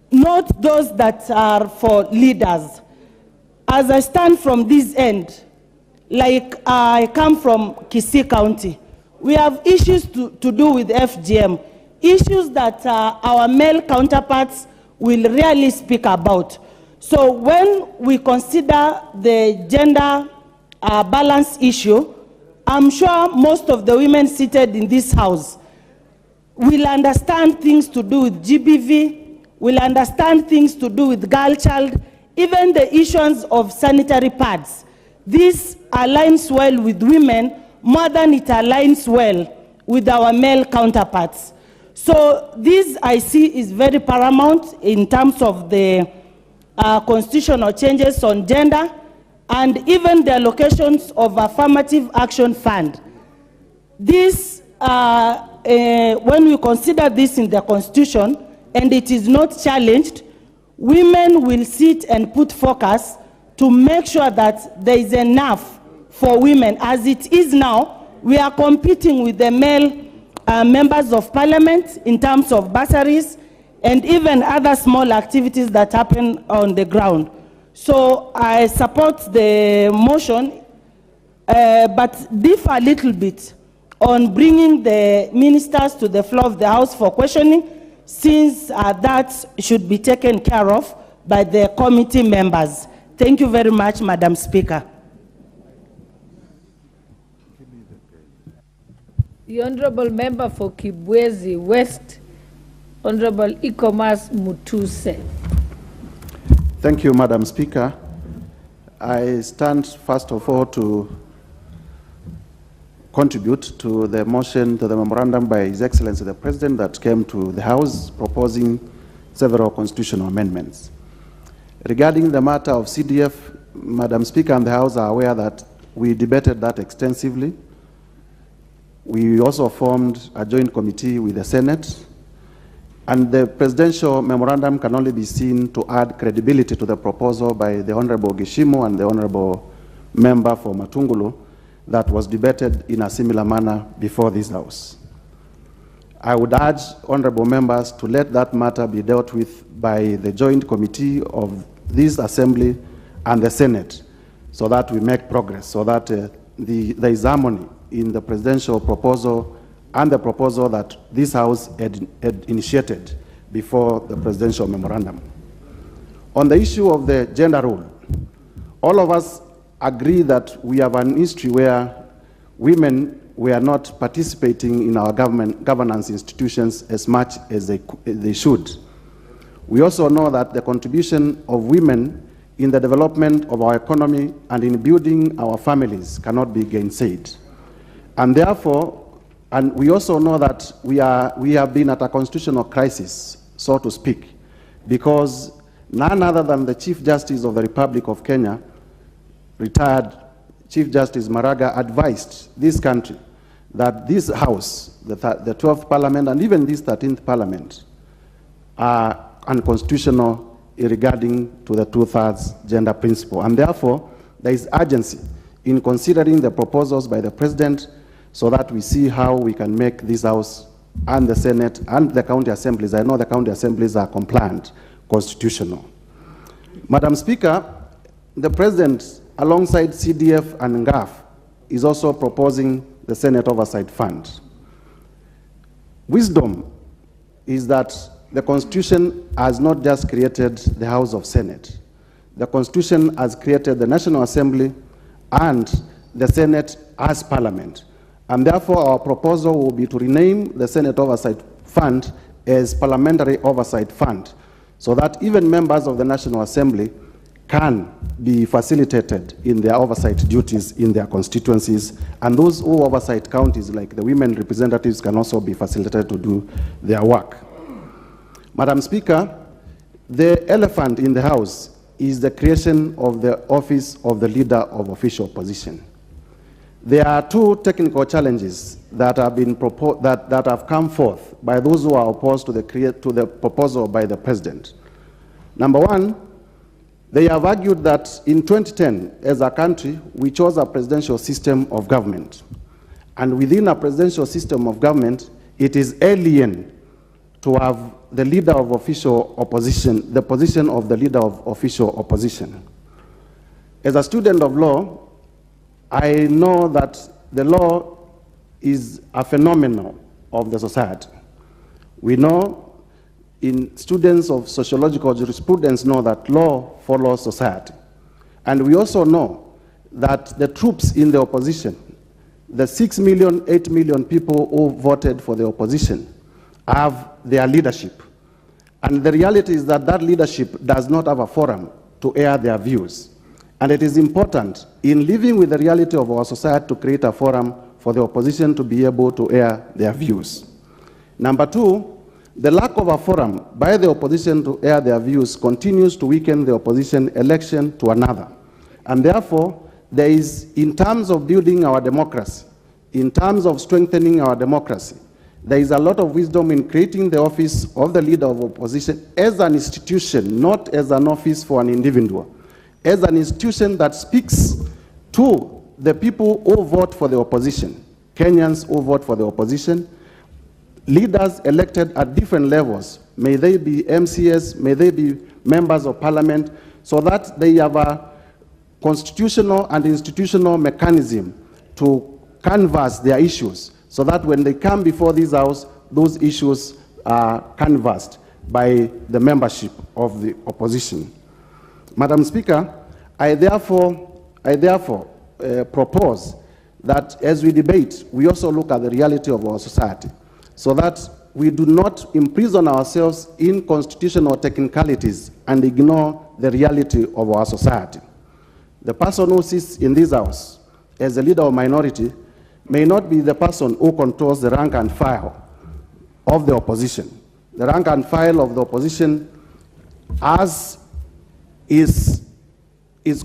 not those that are for leaders. As I stand from this end, like I come from Kisii County, we have issues to do with FGM, issues that our male counterparts will rarely speak about. So when we consider the gender balance issue, I'm sure most of the women seated in this house will understand things to do with GBV, will understand things to do with girl child, even the issues of sanitary pads. This aligns well with women more than it aligns well with our male counterparts. So this I see is very paramount in terms of the constitutional changes on gender and even the allocations of affirmative action fund. This when we consider this in the Constitution, and it is not challenged, women will sit and put focus to make sure that there is enough for women. As it is now, we are competing with the male members of parliament in terms of bursaries and even other small activities that happen on the ground. So I support the motion, but differ a little bit on bringing the ministers to the floor of the House for questioning, since that should be taken care of by the committee members. Thank you very much, Madam Speaker. The Honorable Member for Kibwezi West, Honorable Ikomas Mutuse. Thank you, Madam Speaker. I stand, first of all, to contribute to the motion, to the memorandum by His Excellency the President that came to the House proposing several constitutional amendments. Regarding the matter of CDF, Madam Speaker and the House are aware that we debated that extensively. We also formed a joint committee with the Senate, and the presidential memorandum can only be seen to add credibility to the proposal by the Honorable Gishimo and the Honorable Member for Matungulu that was debated in a similar manner before this House. I would urge honorable members to let that matter be dealt with by the joint committee of this Assembly and the Senate, so that we make progress, so that there is harmony in the presidential proposal and the proposal that this House had initiated before the presidential memorandum. On the issue of the gender role, all of us agree that we have an history where women were not participating in our governance institutions as much as they should. We also know that the contribution of women in the development of our economy and in building our families cannot be gainsaid. And therefore, and we also know that we have been at a constitutional crisis, so to speak, because none other than the Chief Justice of the Republic of Kenya, retired Chief Justice Maraga, advised this country that this House, the 12th Parliament, and even this 13th Parliament, are unconstitutional regarding to the 2/3 gender principle. And therefore, there is urgency in considering the proposals by the President so that we see how we can make this House and the Senate and the county assemblies, I know the county assemblies are compliant, constitutional. Madam Speaker, the President, alongside CDF and NGAF, is also proposing the Senate Oversight Fund. Wisdom is that the Constitution has not just created the House of Senate. The Constitution has created the National Assembly and the Senate as Parliament. And therefore, our proposal will be to rename the Senate Oversight Fund as Parliamentary Oversight Fund, so that even members of the National Assembly can be facilitated in their oversight duties in their constituencies, and those who oversight counties, like the women representatives, can also be facilitated to do their work. Madam Speaker, the elephant in the House is the creation of the office of the Leader of Official Opposition. There are two technical challenges that have been that have come forth by those who are opposed to the proposal by the President. Number one, they have argued that in 2010, as a country, we chose a presidential system of government. And within a presidential system of government, it is alien to have the Leader of Official Opposition, the position of the Leader of Official Opposition. As a student of law, I know that the law is a phenomenon of the society. We know, in students of sociological jurisprudence know that law follows society. And we also know that the troops in the opposition, the 6 million, 8 million people who voted for the opposition, have their leadership. And the reality is that that leadership does not have a forum to air their views. And it is important in living with the reality of our society to create a forum for the opposition to be able to air their views. Number two, the lack of a forum by the opposition to air their views continues to weaken the opposition election to another. And therefore, there is, in terms of building our democracy, in terms of strengthening our democracy, there is a lot of wisdom in creating the office of the Leader of Opposition as an institution, not as an office for an individual, as an institution that speaks to the people who vote for the opposition, Kenyans who vote for the opposition, leaders elected at different levels, may they be MCS, may they be members of parliament, so that they have a constitutional and institutional mechanism to canvass their issues, so that when they come before this House, those issues are canvassed by the membership of the opposition. Madam Speaker, I therefore propose that as we debate, we also look at the reality of our society, so that we do not imprison ourselves in constitutional technicalities and ignore the reality of our society. The person who sits in this House as a leader of minority may not be the person who controls the rank and file of the opposition. The rank and file of the opposition as is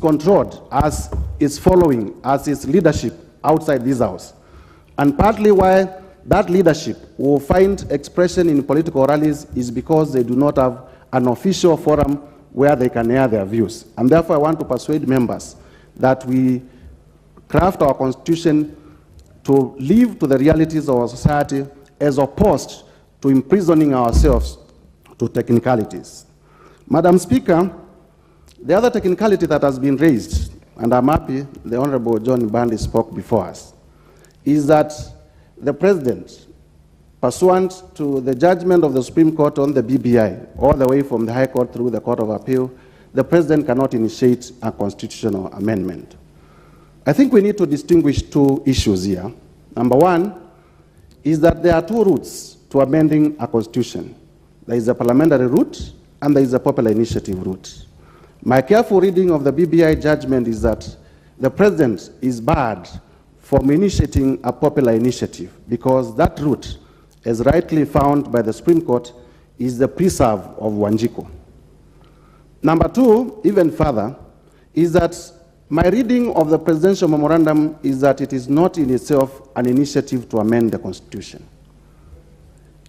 controlled, as is following, as is leadership outside this House. And partly why that leadership will find expression in political rallies is because they do not have an official forum where they can air their views. And therefore I want to persuade members that we craft our constitution to live to the realities of our society as opposed to imprisoning ourselves to technicalities. Madam Speaker, the other technicality that has been raised, and I'm happy the Honorable John Mbandi spoke before us, is that the President, pursuant to the judgment of the Supreme Court on the BBI, all the way from the High Court through the Court of Appeal, the President cannot initiate a constitutional amendment. I think we need to distinguish two issues here. Number one is that there are two routes to amending a constitution. There is a parliamentary route and there is a popular initiative route. My careful reading of the BBI judgment is that the President is barred from initiating a popular initiative because that route, as rightly found by the Supreme Court, is the preserve of Wanjiku. Number two, even further, is that my reading of the presidential memorandum is that it is not in itself an initiative to amend the Constitution.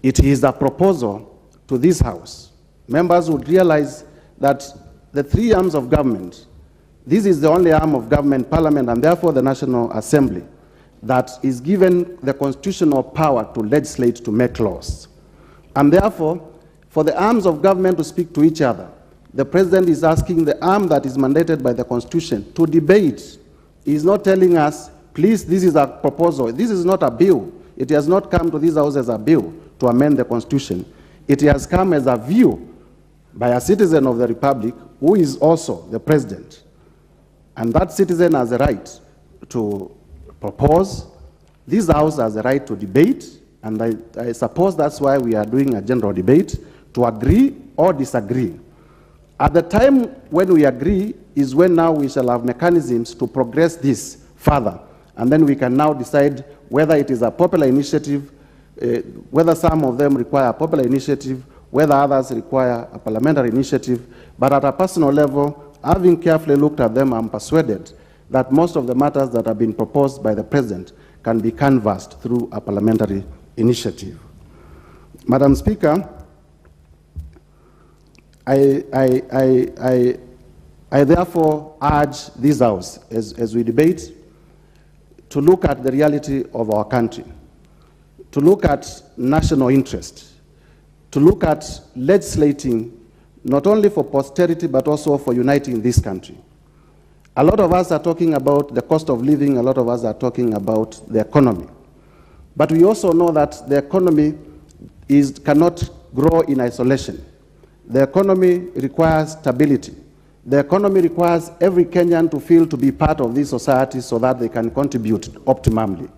It is a proposal to this House. Members would realize that the three arms of government, this is the only arm of government, Parliament, and therefore the National Assembly, that is given the constitutional power to legislate, to make laws. And therefore, for the arms of government to speak to each other, the President is asking the arm that is mandated by the Constitution to debate. He is not telling us, please, this is a proposal. This is not a bill. It has not come to this House as a bill to amend the Constitution. It has come as a view by a citizen of the Republic who is also the President. And that citizen has a right to propose. This House has a right to debate, and I suppose that's why we are doing a general debate, to agree or disagree. At the time when we agree is when now we shall have mechanisms to progress this further, and then we can now decide whether it is a popular initiative, whether some of them require a popular initiative, whether others require a parliamentary initiative. But at a personal level, having carefully looked at them, I'm persuaded that most of the matters that have been proposed by the President can be canvassed through a parliamentary initiative. Madam Speaker, I therefore urge this House, as we debate, to look at the reality of our country, to look at national interest, to look at legislating not only for posterity but also for uniting this country. A lot of us are talking about the cost of living, a lot of us are talking about the economy. But we also know that the economy cannot grow in isolation. The economy requires stability. The economy requires every Kenyan to feel to be part of this society so that they can contribute optimally.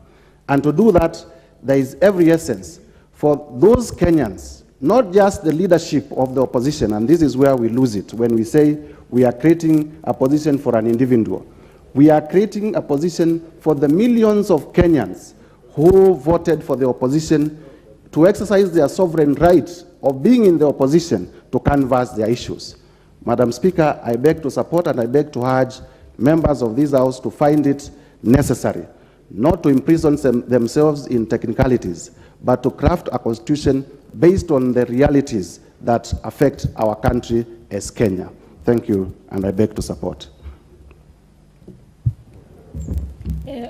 And to do that, there is every essence for those Kenyans, not just the leadership of the opposition, and this is where we lose it when we say we are creating a position for an individual. We are creating a position for the millions of Kenyans who voted for the opposition to exercise their sovereign right of being in the opposition to canvass their issues. Madam Speaker, I beg to support and I beg to urge members of this House to find it necessary not to imprison themselves in technicalities, but to craft a constitution based on the realities that affect our country as Kenya. Thank you, and I beg to support.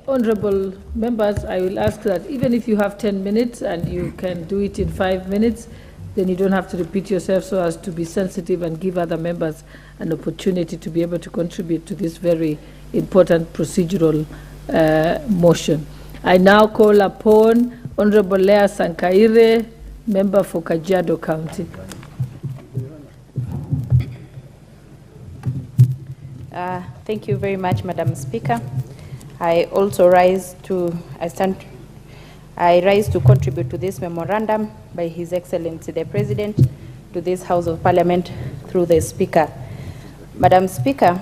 Honorable members, I will ask that even if you have 10 minutes and you can do it in 5 minutes, then you don't have to repeat yourself, so as to be sensitive and give other members an opportunity to be able to contribute to this very important procedural motion. I now call upon Honorable Lea Sankaire, member for Kajiado County. Thank you very much, Madam Speaker. I rise to contribute to this memorandum by His Excellency the President to this House of Parliament through the Speaker. Madam Speaker,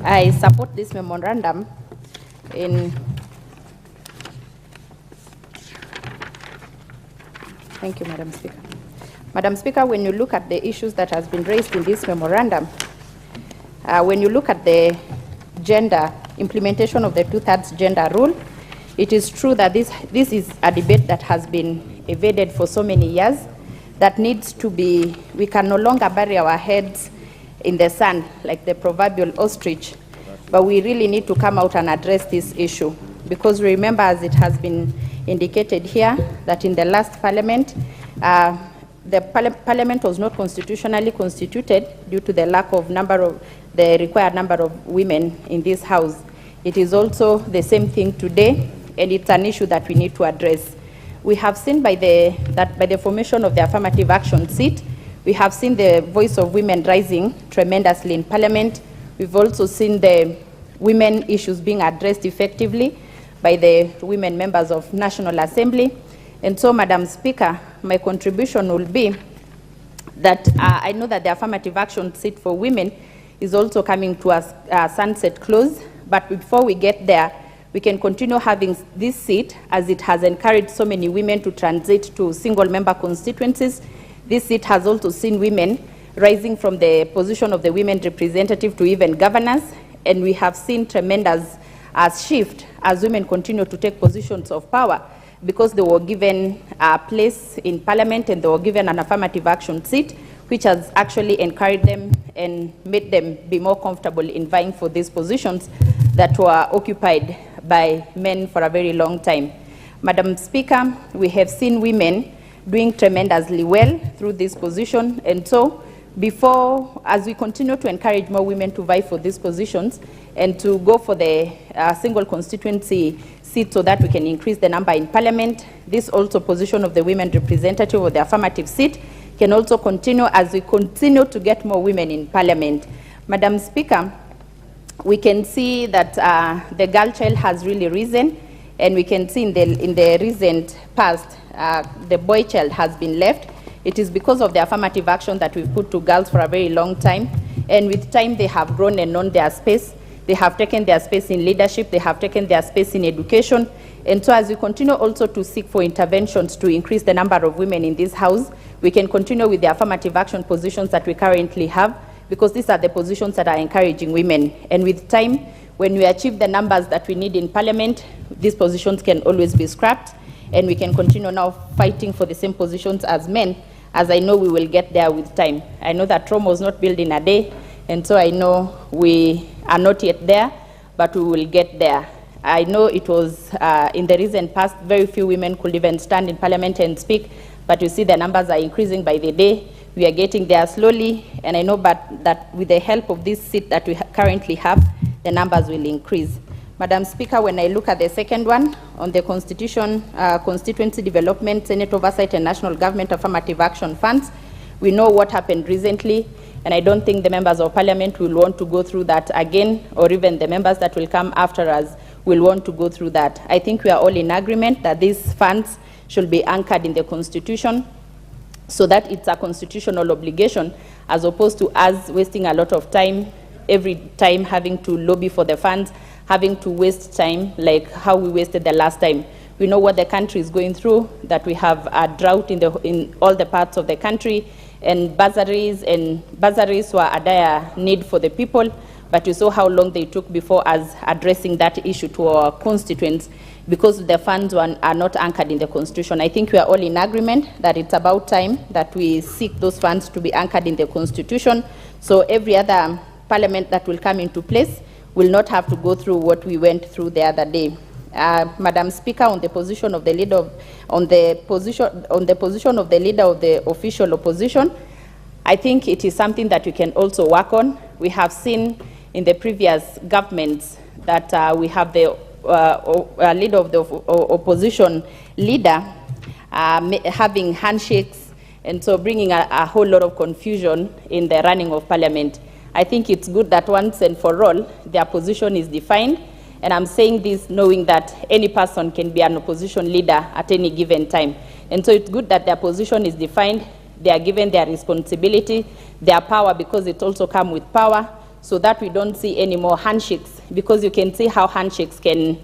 I support this memorandum Thank you, Madam Speaker. Madam Speaker, when you look at the issues that has been raised in this memorandum, when you look at the implementation of the 2/3 gender rule, it is true that this is a debate that has been evaded for so many years that needs to be, we can no longer bury our heads in the sand like the proverbial ostrich, but we really need to come out and address this issue. Because remember, as it has been indicated here, that in the last parliament, the parliament was not constitutionally constituted due to the lack of the required number of women in this house. It is also the same thing today, and it's an issue that we need to address. We have seen by the formation of the affirmative action seat, we have seen the voice of women rising tremendously in parliament. We've also seen the women issues being addressed effectively by the women members of National Assembly. And so, Madam Speaker, my contribution will be that I know that the affirmative action seat for women is also coming to a sunset close, but before we get there, we can continue having this seat as it has encouraged so many women to transit to single-member constituencies. This seat has also seen women rising from the position of the women representative to even governors, and we have seen tremendous shift as women continue to take positions of power because they were given a place in parliament and they were given an affirmative action seat, which has actually encouraged them and made them be more comfortable in vying for these positions that were occupied by men for a very long time. Madam Speaker, we have seen women doing tremendously well through this position, and so as we continue to encourage more women to vie for these positions and to go for the single constituency seat so that we can increase the number in parliament, this also position of the women representative or the affirmative seat can also continue as we continue to get more women in parliament. Madam Speaker, we can see that the girl child has really risen, and we can see in the recent past, the boy child has been left. It is because of the affirmative action that we've put to girls for a very long time, and with time they have grown and known their space. They have taken their space in leadership, they have taken their space in education, and so as we continue also to seek for interventions to increase the number of women in this house, we can continue with the affirmative action positions that we currently have, because these are the positions that are encouraging women. And with time, when we achieve the numbers that we need in parliament, these positions can always be scrapped, and we can continue now fighting for the same positions as men, as I know we will get there with time. I know that Rome was not built in a day, and so I know we are not yet there, but we will get there. I know it was in the recent past, very few women could even stand in parliament and speak, but you see the numbers are increasing by the day. We are getting there slowly, and I know that with the help of this seat that we currently have, the numbers will increase. Madam Speaker, when I look at the second one on the constituency development, Senate oversight and national government affirmative action funds, we know what happened recently, and I don't think the members of parliament will want to go through that again, or even the members that will come after us will want to go through that. I think we are all in agreement that these funds should be anchored in the constitution so that it's a constitutional obligation, as opposed to us wasting a lot of time every time having to lobby for the funds, having to waste time like how we wasted the last time. We know what the country is going through, that we have a drought in all the parts of the country, and bursaries were a dire need for the people, but you saw how long they took before us addressing that issue to our constituents because the funds are not anchored in the constitution. I think we are all in agreement that it's about time that we seek those funds to be anchored in the constitution, so every other parliament that will come into place will not have to go through what we went through the other day. Madam Speaker, on the position of the leader of, on the position of the leader of the official opposition, I think it is something that we can also work on. We have seen in the previous governments that we have the leader of the opposition leader having handshakes, and so bringing a whole lot of confusion in the running of parliament. I think it's good that once and for all, their position is defined. And I'm saying this knowing that any person can be an opposition leader at any given time. And so it's good that their position is defined, they are given their responsibility, their power, because it also comes with power, so that we don't see any more handshakes, because you can see how handshakes can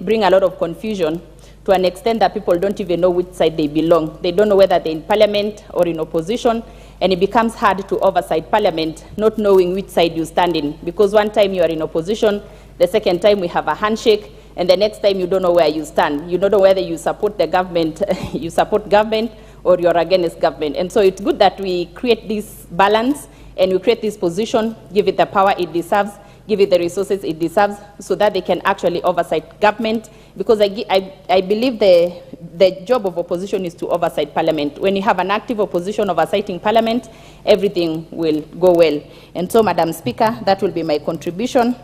bring a lot of confusion to an extent that people don't even know which side they belong. They don't know whether they're in parliament or in opposition, and it becomes hard to oversight parliament, not knowing which side you stand in, because one time you are in opposition, the second time we have a handshake, and the next time you don't know where you stand. You don't know whether you support the government, you support government, or you're against government. And so it's good that we create this balance, and we create this position, give it the power it deserves, give it the resources it deserves, so that they can actually oversight government. Because I believe the job of opposition is to oversight parliament. When you have an active opposition oversighting parliament, everything will go well. And so, Madam Speaker, that will be my contribution.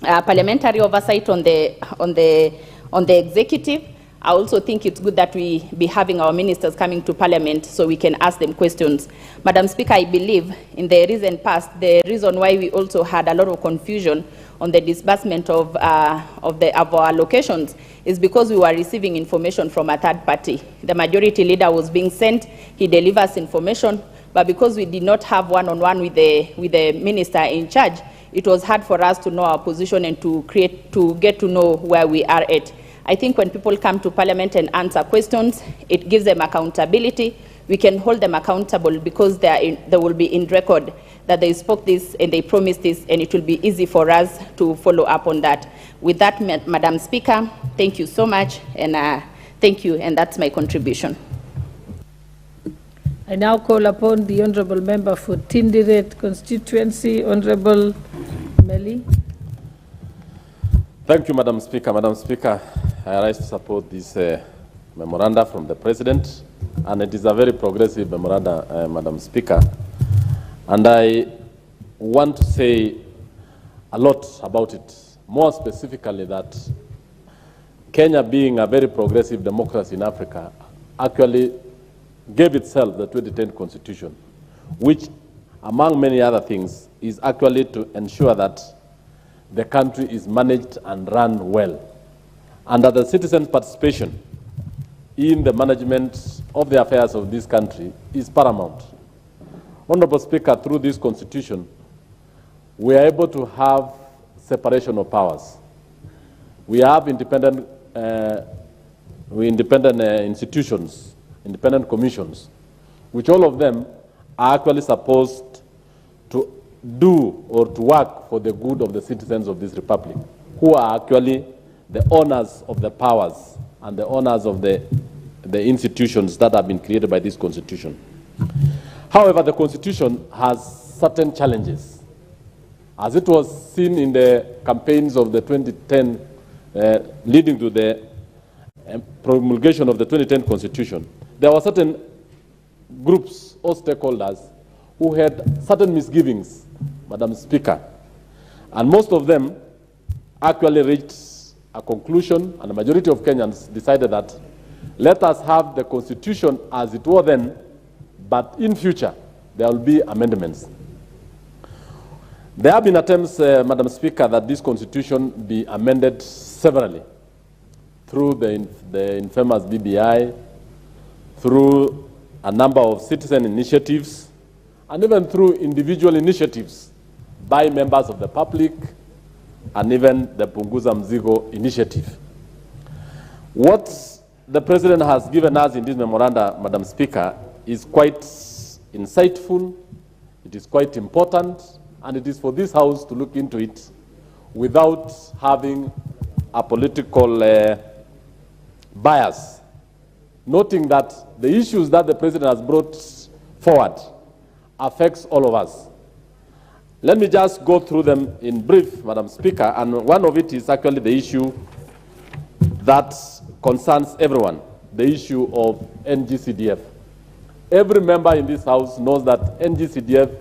Parliamentary oversight on the executive. I also think it's good that we be having our ministers coming to parliament so we can ask them questions. Madam Speaker, I believe in the recent past, the reason why we also had a lot of confusion on the disbursement of our allocations is because we were receiving information from a third party. The majority leader was being sent, he delivers information, but because we did not have one-on-one with the minister in charge, it was hard for us to know our position and to get to know where we are at. I think when people come to parliament and answer questions, it gives them accountability. We can hold them accountable because they will be in record that they spoke this and they promised this, and it will be easy for us to follow up on that. With that, Madam Speaker, thank you so much, and thank you, and that's my contribution. I now call upon the Honourable Member for Tinderet constituency, Honourable Meli. Thank you, Madam Speaker. Madam Speaker, I rise to support this memoranda from the President, and it is a very progressive memoranda, Madam Speaker. And I want to say a lot about it, more specifically that Kenya, being a very progressive democracy in Africa, actually gave itself the 2010 Constitution, which, among many other things, is actually to ensure that the country is managed and run well, and that the citizens' participation in the management of the affairs of this country is paramount. Honorable Speaker, through this Constitution, we are able to have separation of powers. We have independent institutions, independent commissions, which all of them are actually supposed to do or to work for the good of the citizens of this republic, who are actually the owners of the powers and the owners of the institutions that have been created by this Constitution. However, the Constitution has certain challenges. As it was seen in the campaigns of the 2010, leading to the promulgation of the 2010 Constitution, there were certain groups or stakeholders who had certain misgivings, Madam Speaker, and most of them actually reached a conclusion, and the majority of Kenyans decided that let us have the Constitution as it was then, but in future there will be amendments. There have been attempts, Madam Speaker, that this Constitution be amended severally through the infamous BBI, through a number of citizen initiatives, and even through individual initiatives by members of the public, and even the Punguza Mzigo initiative. What the President has given us in this memoranda, Madam Speaker, is quite insightful, it is quite important, and it is for this House to look into it without having a political bias, noting that the issues that the President has brought forward affects all of us. Let me just go through them in brief, Madam Speaker, and one of it is actually the issue that concerns everyone, the issue of NGCDF. Every member in this House knows that NGCDF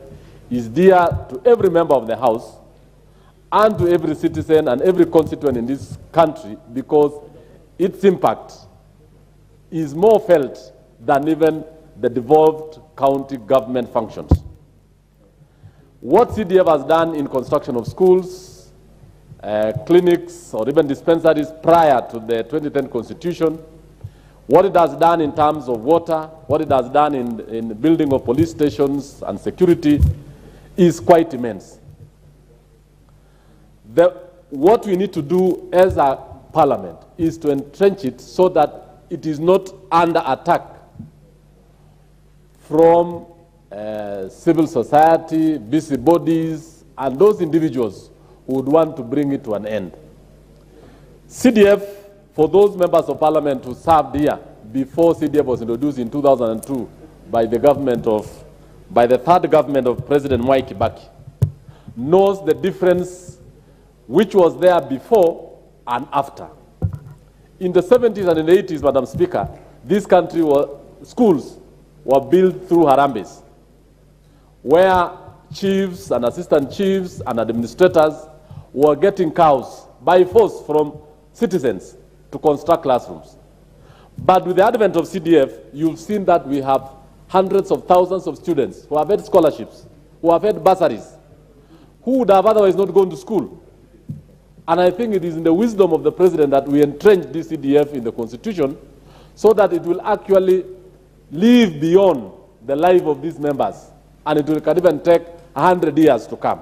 is dear to every member of the House and to every citizen and every constituent in this country, because its impact is more felt than even the devolved county government functions. What CDF has done in construction of schools, clinics, or even dispensaries prior to the 2010 Constitution, what it has done in terms of water, what it has done in building of police stations and security is quite immense. What we need to do as a parliament is to entrench it so that it is not under attack from civil society, busybodies, and those individuals who would want to bring it to an end. CDF, for those members of parliament who served here before CDF was introduced in 2002 by the third government of President Mwai Kibaki, knows the difference which was there before and after. In the 70s and in the 80s, Madam Speaker, this country schools were built through Harambes, where chiefs and assistant chiefs and administrators were getting cows by force from citizens to construct classrooms. But with the advent of CDF, you've seen that we have hundreds of thousands of students who have had scholarships, who have had bursaries, who would have otherwise not gone to school. And I think it is in the wisdom of the president that we entrench this CDF in the Constitution so that it will actually live beyond the life of these members, and it can even take 100 years to come.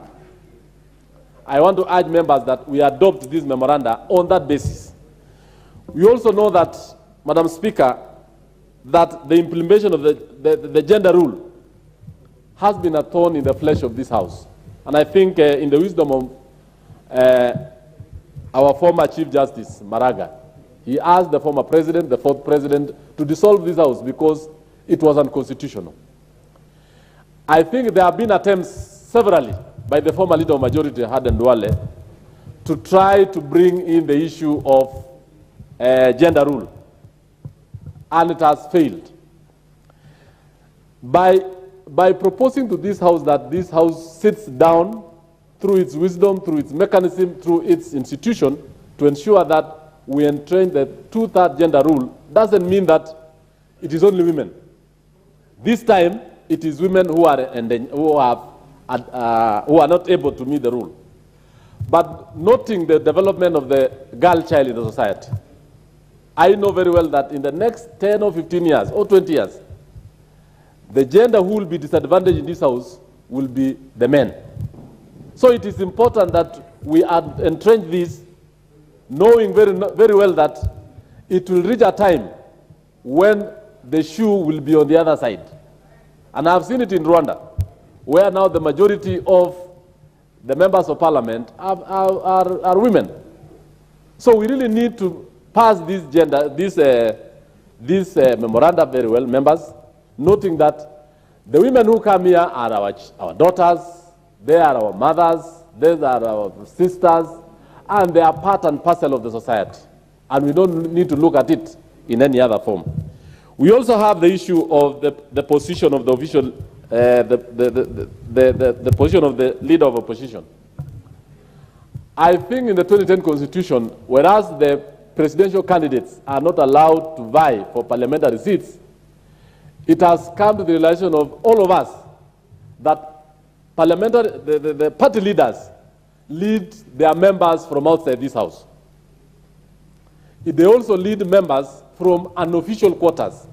I want to urge members that we adopt this memoranda on that basis. We also know that, Madam Speaker, that the implementation of the gender rule has been a thorn in the flesh of this House. And I think in the wisdom of our former Chief Justice, Maraga, he asked the former president, the fourth president, to dissolve this House because it was unconstitutional. I think there have been attempts severally by the former leader of majority, Aden Duale, to try to bring in the issue of gender rule, and it has failed. By proposing to this House that this House sits down through its wisdom, through its mechanism, through its institution, to ensure that we entrench the two-thirds gender rule, doesn't mean that it is only women. This time, it is women who are not able to meet the rule. But noting the development of the girl child in the society, I know very well that in the next 10 or 15 years or 20 years, the gender who will be disadvantaged in this House will be the men. So it is important that we entrench this, knowing very well that it will reach a time when the shoe will be on the other side. And I've seen it in Rwanda, where now the majority of the members of parliament are women. So we really need to pass this memoranda very well, members, noting that the women who come here are our daughters, they are our mothers, they are our sisters, and they are part and parcel of the society. And we don't need to look at it in any other form. We also have the issue of the position of the official, the position of the leader of opposition. I think in the 2010 Constitution, whereas the presidential candidates are not allowed to vie for parliamentary seats, it has come to the realization of all of us that the party leaders lead their members from outside this House. They also lead members from unofficial quarters.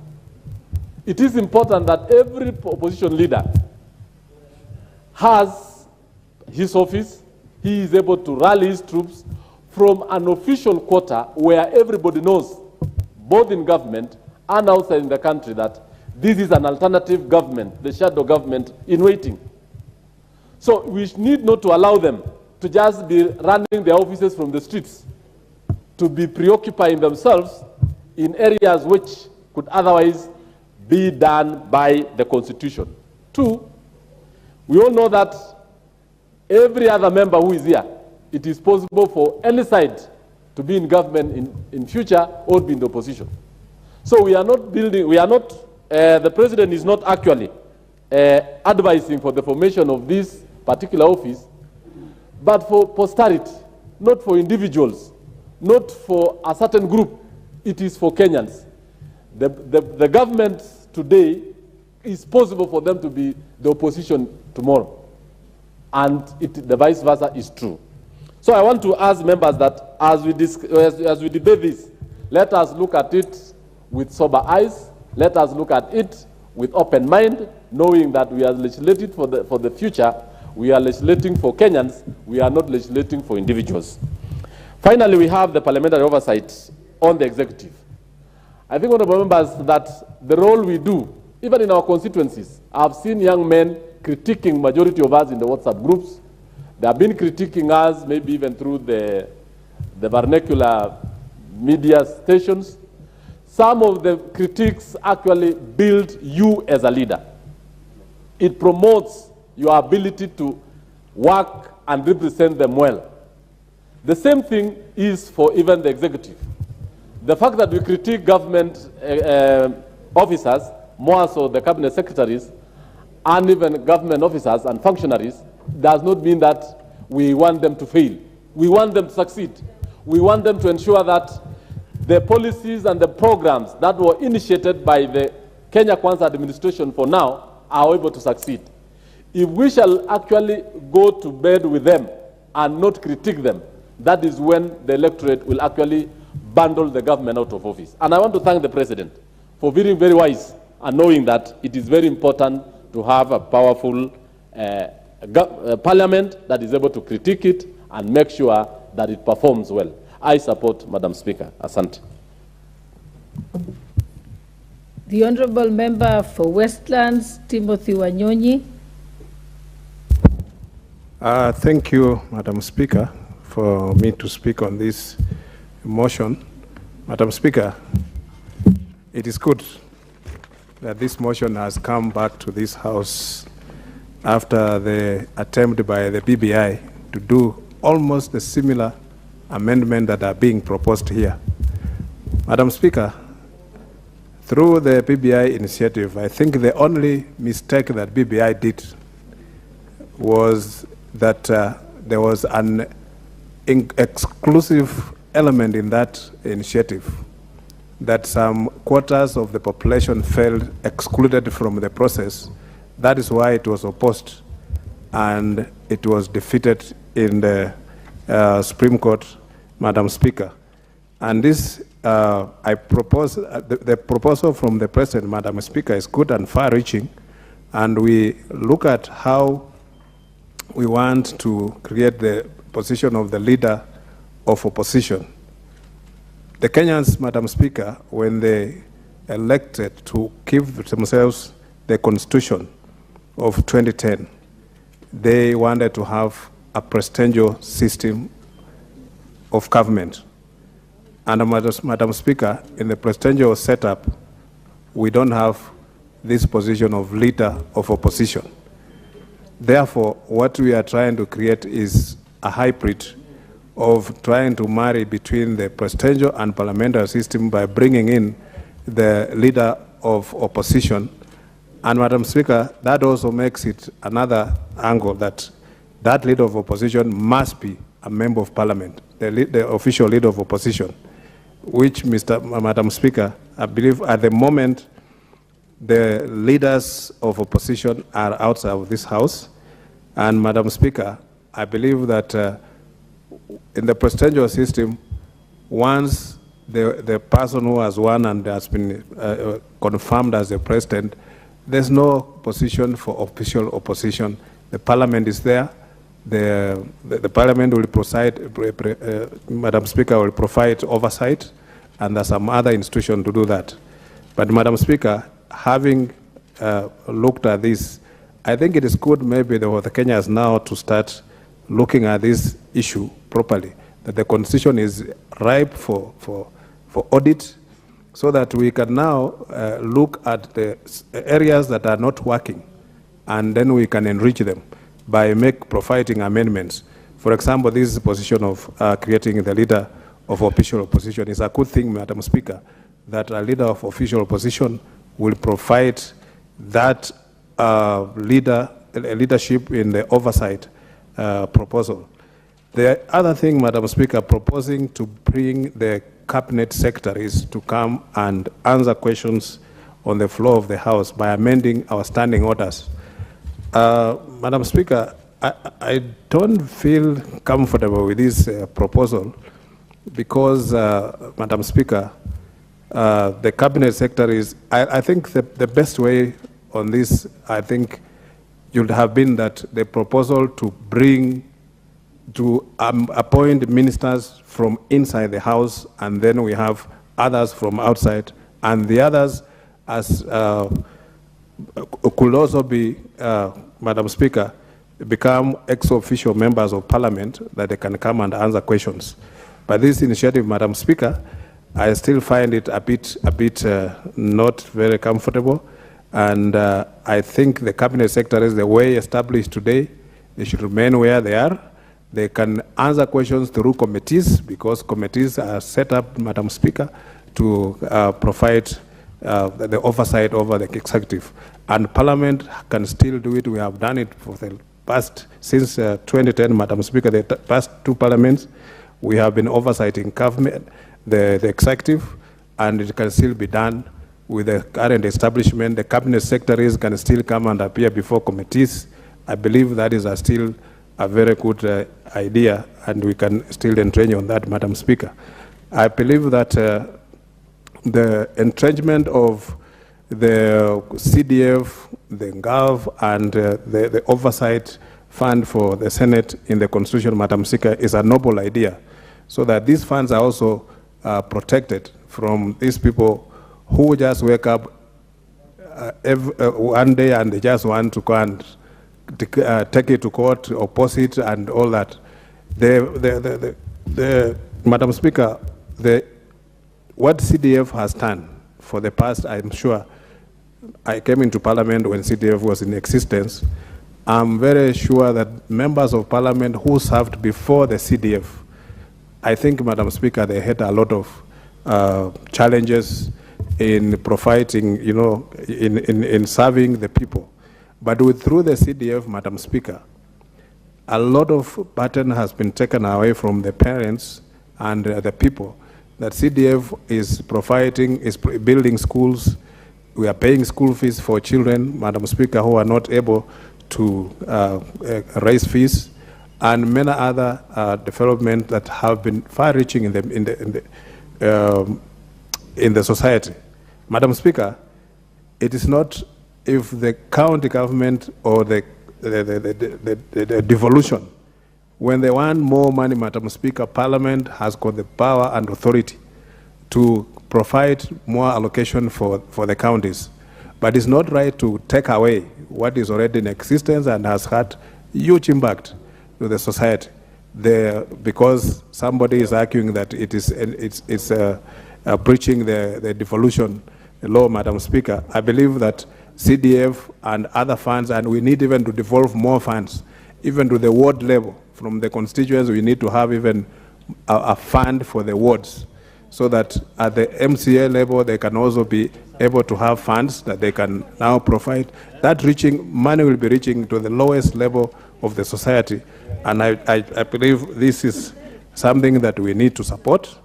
It is important that every opposition leader has his office. He is able to rally his troops from an official quarter where everybody knows, both in government and outside in the country, that this is an alternative government, the shadow government in waiting. So we need not to allow them to just be running their offices from the streets, to be preoccupying themselves in areas which could otherwise be done by the Constitution. Two, we all know that every other member who is here, it is possible for any side to be in government in future or be in the opposition. So we are not building, the president is not actually advising for the formation of this particular office, but for posterity, not for individuals, not for a certain group. It is for Kenyans. The government today is possible for them to be the opposition tomorrow. And the vice versa is true. So I want to ask members that as we debate this, let us look at it with sober eyes. Let us look at it with open mind, knowing that we are legislating for the future. We are legislating for Kenyans. We are not legislating for individuals. Finally, we have the parliamentary oversight on the executive. I think, honorable members, that the role we do, even in our constituencies, I've seen young men critiquing majority of us in the WhatsApp groups. They have been critiquing us, maybe even through the vernacular media stations. Some of the critiques actually build you as a leader. It promotes your ability to work and represent them well. The same thing is for even the executive. The fact that we critique government officers, more so the cabinet secretaries, and even government officers and functionaries, does not mean that we want them to fail. We want them to succeed. We want them to ensure that the policies and the programs that were initiated by the Kenya Kwanza administration for now are able to succeed. If we shall actually go to bed with them and not critique them, that is when the electorate will actually bundle the government out of office. And I want to thank the president for being very wise and knowing that it is very important to have a powerful parliament that is able to critique it and make sure that it performs well. I support, Madam Speaker. Asante. The Honourable Member for Westlands, Timothy Wanyonyi. Thank you, Madam Speaker, for me to speak on this motion. Madam Speaker, it is good that this motion has come back to this House after the attempt by the BBI to do almost a similar amendment that are being proposed here. Madam Speaker, through the BBI initiative, I think the only mistake that BBI did was that there was an exclusive element in that initiative, that some quarters of the population felt excluded from the process. That is why it was opposed, and it was defeated in the Supreme Court, Madam Speaker. And this, I propose, the proposal from the President, Madam Speaker, is good and far-reaching, and we look at how we want to create the position of the leader of opposition. The Kenyans, Madam Speaker, when they elected to give themselves the Constitution of 2010, they wanted to have a presidential system of government. And Madam Speaker, in the presidential setup, we don't have this position of leader of opposition. Therefore, what we are trying to create is a hybrid of trying to marry between the presidential and parliamentary system by bringing in the leader of opposition. And Madam Speaker, that also makes it another angle that that leader of opposition must be a member of parliament, the official leader of opposition, which, Madam Speaker, I believe at the moment the leaders of opposition are outside of this House. And Madam Speaker, I believe that in the presidential system, once the person who has won and has been confirmed as the president, there's no position for official opposition. The parliament is there. The parliament will Madam Speaker, will provide oversight, and there's some other institution to do that. But Madam Speaker, having looked at this, I think it is good maybe the Kenyans now to start looking at this issue properly, that the Constitution is ripe for audit, so that we can now look at the areas that are not working, and then we can enrich them by providing amendments. For example, this is the position of creating the leader of official opposition. It's a good thing, Madam Speaker, that a leader of official opposition will provide that leadership in the oversight proposal. The other thing, Madam Speaker, proposing to bring the cabinet secretaries to come and answer questions on the floor of the House by amending our standing orders. Madam Speaker, I don't feel comfortable with this proposal because, Madam Speaker, the cabinet secretaries, I think the best way on this, I think, would have been that the proposal to appoint ministers from inside the House, and then we have others from outside, and the others could also be, Madam Speaker, become ex-officio members of Parliament, that they can come and answer questions. But this initiative, Madam Speaker, I still find it a bit not very comfortable, and I think the cabinet secretaries, the way established today, they should remain where they are. They can answer questions through committees, because committees are set up, Madam Speaker, to provide the oversight over the executive. And Parliament can still do it. We have done it for the past, since 2010, Madam Speaker, the past two parliaments, we have been oversighting government, the executive, and it can still be done with the current establishment. The cabinet secretaries can still come and appear before committees. I believe that is still a very good idea, and we can still entrench on that, Madam Speaker. I believe that the entrenchment of the CDF, the GAV, and the oversight fund for the Senate in the Constitution, Madam Speaker, is a noble idea, so that these funds are also protected from these people who just wake up one day and they just want to go and take it to court, oppose it, and all that. Madam Speaker, what CDF has done for the past, I'm sure, I came into Parliament when CDF was in existence. I'm very sure that members of Parliament who served before the CDF, I think, Madam Speaker, they had a lot of challenges in providing, in serving the people. But through the CDF, Madam Speaker, a lot of burden has been taken away from the parents and the people. That CDF is building schools. We are paying school fees for children, Madam Speaker, who are not able to raise fees, and many other developments that have been far-reaching in the society. Madam Speaker, it is not if the county government or the devolution, when they want more money, Madam Speaker, Parliament has got the power and authority to provide more allocation for the counties. But it's not right to take away what is already in existence and has had huge impact to the society. Because somebody is arguing that it's breaching the devolution law, Madam Speaker. I believe that CDF and other funds, and we need even to devolve more funds, even to the ward level. From the constituents, we need to have even a fund for the wards, so that at the MCA level, they can also be able to have funds that they can now provide. That money will be reaching to the lowest level of the society. And I believe this is something that we need to support.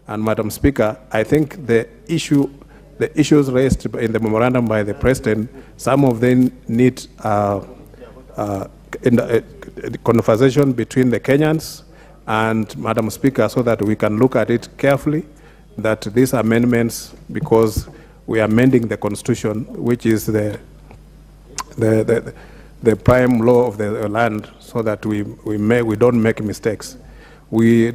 And Madam Speaker, I think the issues raised in the memorandum by the President, some of them need conversation between the Kenyans and Madam Speaker, so that we can look at it carefully, that these amendments, because we are amending the Constitution, which is the prime law of the land, so that we don't make mistakes. This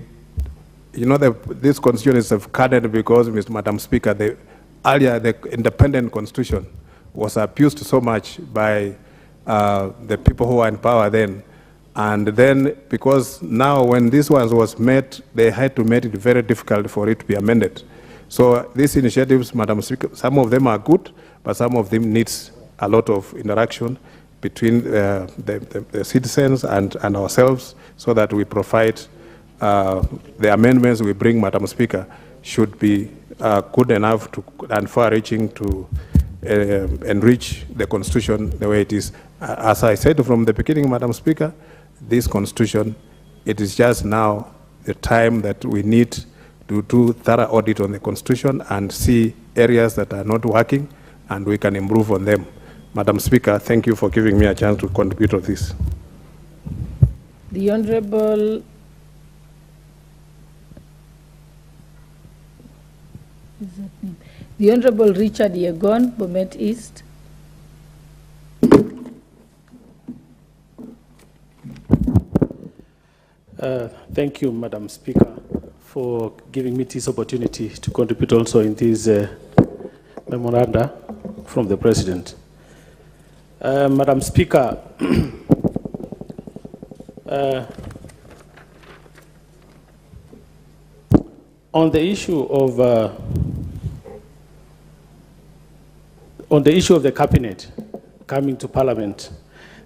Constitution is safeguarded because, Madam Speaker, the independent Constitution was abused so much by the people who were in power then. And then, because now when this one was made, they had to make it very difficult for it to be amended. So these initiatives, Madam Speaker, some of them are good, but some of them needs a lot of interaction between the citizens and ourselves, so that we provide the amendments we bring, Madam Speaker, should be good enough to, and far-reaching to enrich the Constitution the way it is. As I said from the beginning, Madam Speaker, this Constitution, it is just now the time that we need to do thorough audit on the Constitution and see areas that are not working, and we can improve on them. Madam Speaker, thank you for giving me a chance to contribute to this. The Honorable Richard Yegon, Bomet East. Thank you, Madam Speaker, for giving me this opportunity to contribute also in this memoranda from the President. Madam Speaker, on the issue of the cabinet coming to Parliament,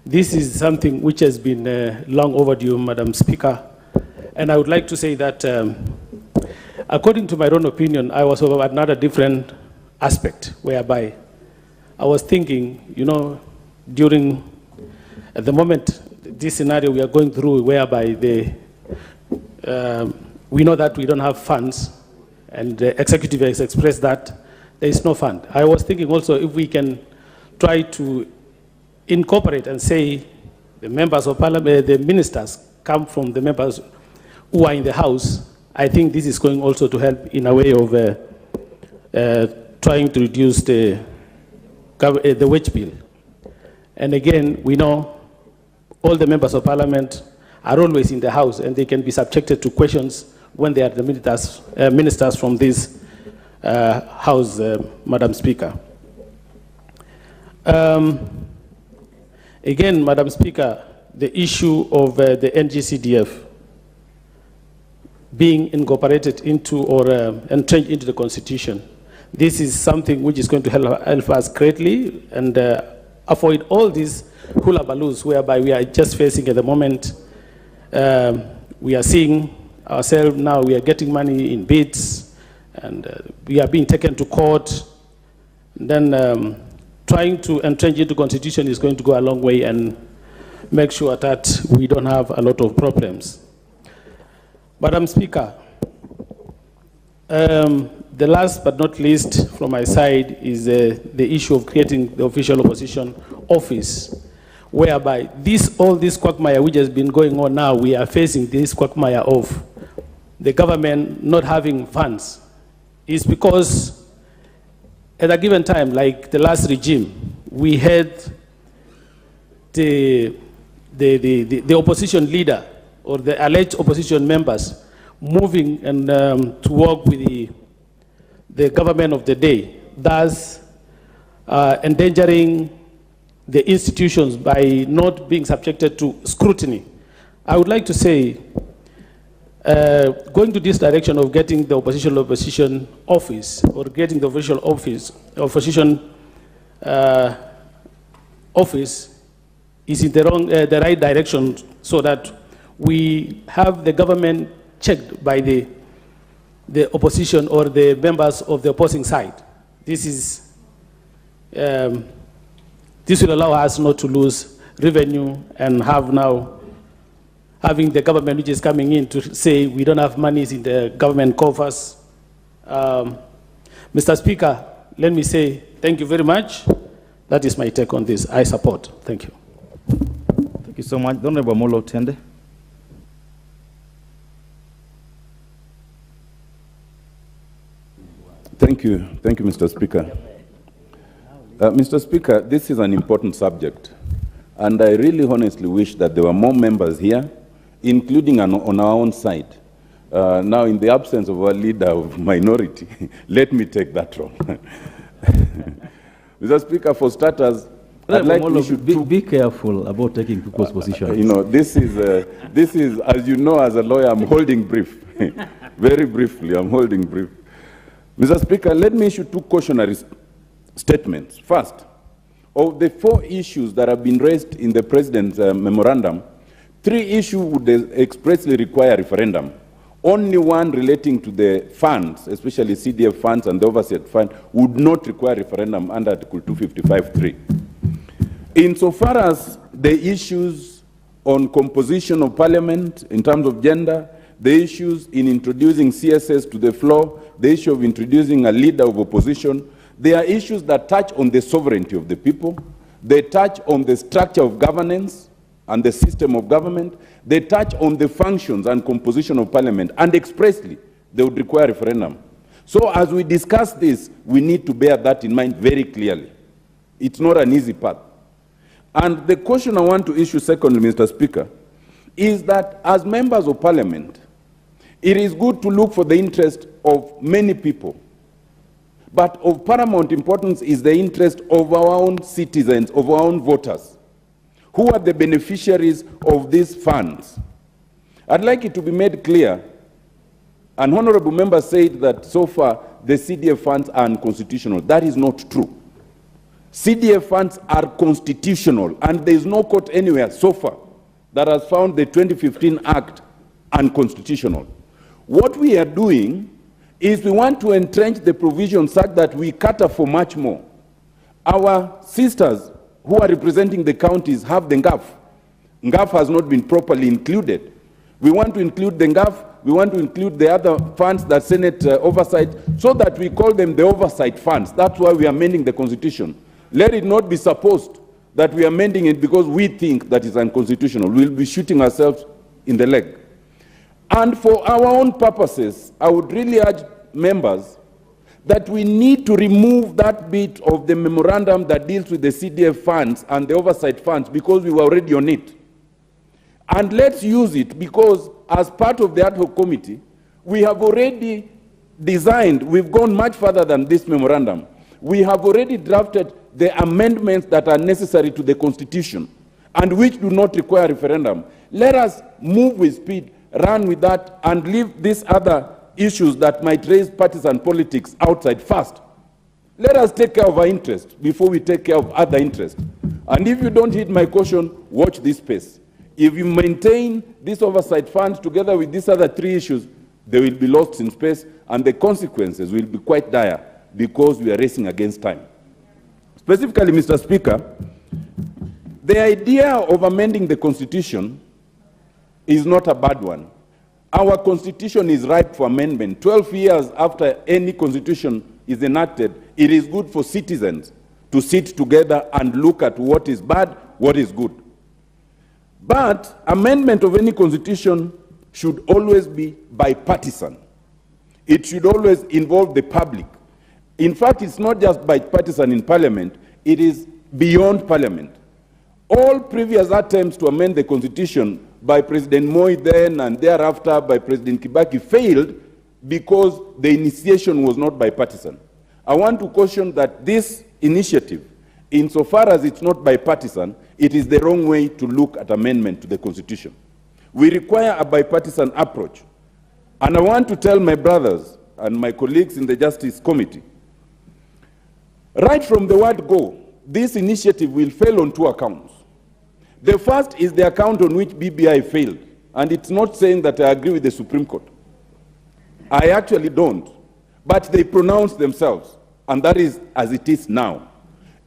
this is something which has been long overdue, Madam Speaker, and I would like to say that, according to my own opinion, I was of another different aspect, whereby I was thinking, you know, during at the moment, this scenario we are going through, whereby we know that we don't have funds, and the executive has expressed that there is no fund. I was thinking also if we can try to incorporate and say the members of Parliament, the ministers come from the members who are in the House. I think this is going also to help in a way of trying to reduce the wage bill. And again, we know all the members of Parliament are always in the House, and they can be subjected to questions when they are the ministers from this House, Madam Speaker. Again, Madam Speaker, the issue of the NGCDF being incorporated into or entrenched into the Constitution, this is something which is going to help us greatly and avoid all these hula-baloos whereby we are just facing at the moment. We are seeing ourselves now, we are getting money in bids, and we are being taken to court. And then trying to entrench into Constitution is going to go a long way and make sure that we don't have a lot of problems. Madam Speaker, the last but not least from my side is the issue of creating the official opposition office, whereby all this quagmire which has been going on now, we are facing this quagmire of the government not having funds. Is because at a given time, like the last regime, we had the opposition leader or the alleged opposition members moving and to work with the government of the day, thus endangering the institutions by not being subjected to scrutiny. I would like to say, going to this direction of getting the opposition office or getting the official opposition office is in the right direction, so that we have the government checked by the opposition or the members of the opposing side. This will allow us not to lose revenue and have now having the government which is coming in to say we don't have monies in the government coffers. Mr. Speaker, let me say thank you very much. That is my take on this. I support. Thank you. Thank you so much. Honorable Molo Tende. Thank you, Mr. Speaker. Mr. Speaker, this is an important subject, and I really honestly wish that there were more members here, including on our own side. Now, in the absence of our leader of minority, let me take that role. Mr. Speaker, for starters, I'd like to be careful about taking people's positions. You know, this is, as you know, as a lawyer, I'm holding brief. Very briefly, I'm holding brief. Mr. Speaker, let me issue two cautionary statements. First, of the 4 issues that have been raised in the President's memorandum, 3 issues would expressly require referendum. only one relating to the funds, especially CDF funds and the oversight fund, would not require referendum under Article 255(3). Insofar as the issues on composition of parliament in terms of gender, the issues in introducing CSS to the floor, the issue of introducing a leader of opposition, they are issues that touch on the sovereignty of the people, they touch on the structure of governance and the system of government, they touch on the functions and composition of parliament, and expressly, they would require referendum. So as we discuss this, we need to bear that in mind very clearly. It's not an easy path. And the question I want to issue secondly, Mr. Speaker, is that as members of parliament, it is good to look for the interest of many people. But of paramount importance is the interest of our own citizens, of our own voters, who are the beneficiaries of these funds. I'd like it to be made clear, an honorable member said that so far the CDF funds are unconstitutional. That is not true. CDF funds are constitutional, and there is no court anywhere so far that has found the 2015 Act unconstitutional. What we are doing is we want to entrench the provision such that we cater for much more. Our sisters who are representing the counties have the NGAF. NGAF has not been properly included. We want to include the NGAF, we want to include the other funds that Senate oversight, so that we call them the oversight funds. That's why we are amending the Constitution. Let it not be supposed that we are amending it because we think that it's unconstitutional. We'll be shooting ourselves in the leg. And for our own purposes, I would really urge members that we need to remove that bit of the memorandum that deals with the CDF funds and the oversight funds because we were already on it. And let's use it because as part of the ad hoc committee, we have already designed, we've gone much further than this memorandum. We have already drafted the amendments that are necessary to the Constitution and which do not require referendum. Let us move with speed, run with that, and leave these other issues that might raise partisan politics outside first. Let us take care of our interests before we take care of other interests. And if you don't heed my caution, watch this space. If you maintain this oversight fund together with these other three issues, they will be lost in space, and the consequences will be quite dire because we are racing against time. Specifically, Mr. Speaker, the idea of amending the Constitution is not a bad one. Our Constitution is ripe for amendment. 12 years after any Constitution is enacted, it is good for citizens to sit together and look at what is bad, what is good. But amendment of any Constitution should always be bipartisan. It should always involve the public. In fact, it's not just bipartisan in Parliament, it is beyond Parliament. All previous attempts to amend the Constitution by President Moi then and thereafter by President Kibaki failed because the initiation was not bipartisan. I want to caution that this initiative, insofar as it's not bipartisan, it is the wrong way to look at amendment to the Constitution. We require a bipartisan approach. And I want to tell my brothers and my colleagues in the Justice Committee, right from the word go, this initiative will fail on two accounts. The first is the account on which BBI failed, and it's not saying that I agree with the Supreme Court. I actually don't, but they pronounce themselves, and that is as it is now.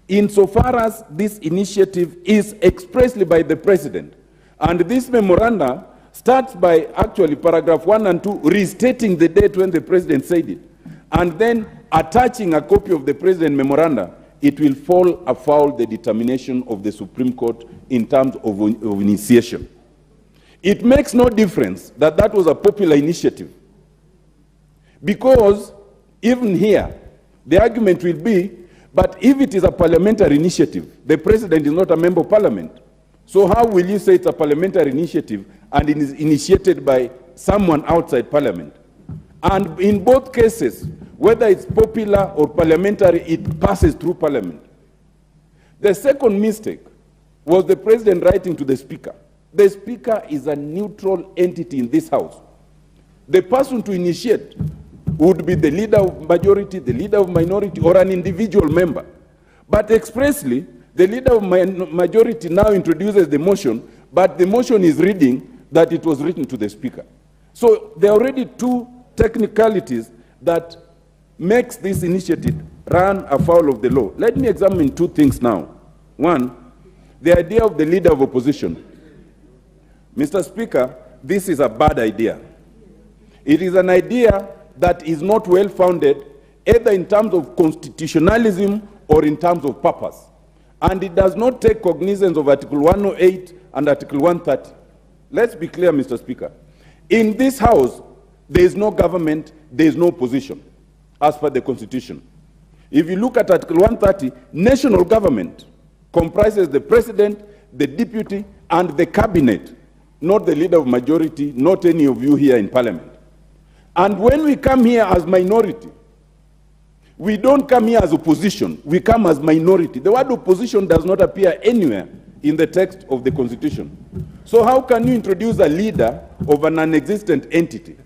Insofar as this initiative is expressly by the President, and this memoranda starts by actually paragraph 1 and 2 restating the date when the President said it, and then attaching a copy of the President memoranda, it will fall afoul the determination of the Supreme Court in terms of initiation. It makes no difference that that was a popular initiative, because even here, the argument will be, but if it is a parliamentary initiative, the President is not a member of Parliament. So how will you say it's a parliamentary initiative and it is initiated by someone outside Parliament? And in both cases, whether it's popular or parliamentary, it passes through Parliament. The second mistake was the President writing to the Speaker. The Speaker is a neutral entity in this House. The person to initiate would be the leader of majority, the leader of minority, or an individual member. But expressly, the leader of majority now introduces the motion, but the motion is reading that it was written to the Speaker. So there are already two technicalities that makes this initiative run afoul of the law. Let me examine two things now. One, the idea of the leader of opposition. Mr. Speaker, this is a bad idea. It is an idea that is not well-founded, either in terms of constitutionalism or in terms of purpose. And it does not take cognizance of Article 108 and Article 130. Let's be clear, Mr. Speaker. In this House, there is no government, there is no opposition, as per the Constitution. If you look at Article 130, national government comprises the President, the Deputy, and the Cabinet, not the leader of majority, not any of you here in Parliament. And when we come here as minority, we don't come here as opposition, we come as minority. The word opposition does not appear anywhere in the text of the Constitution. So how can you introduce a leader of an non-existent entity?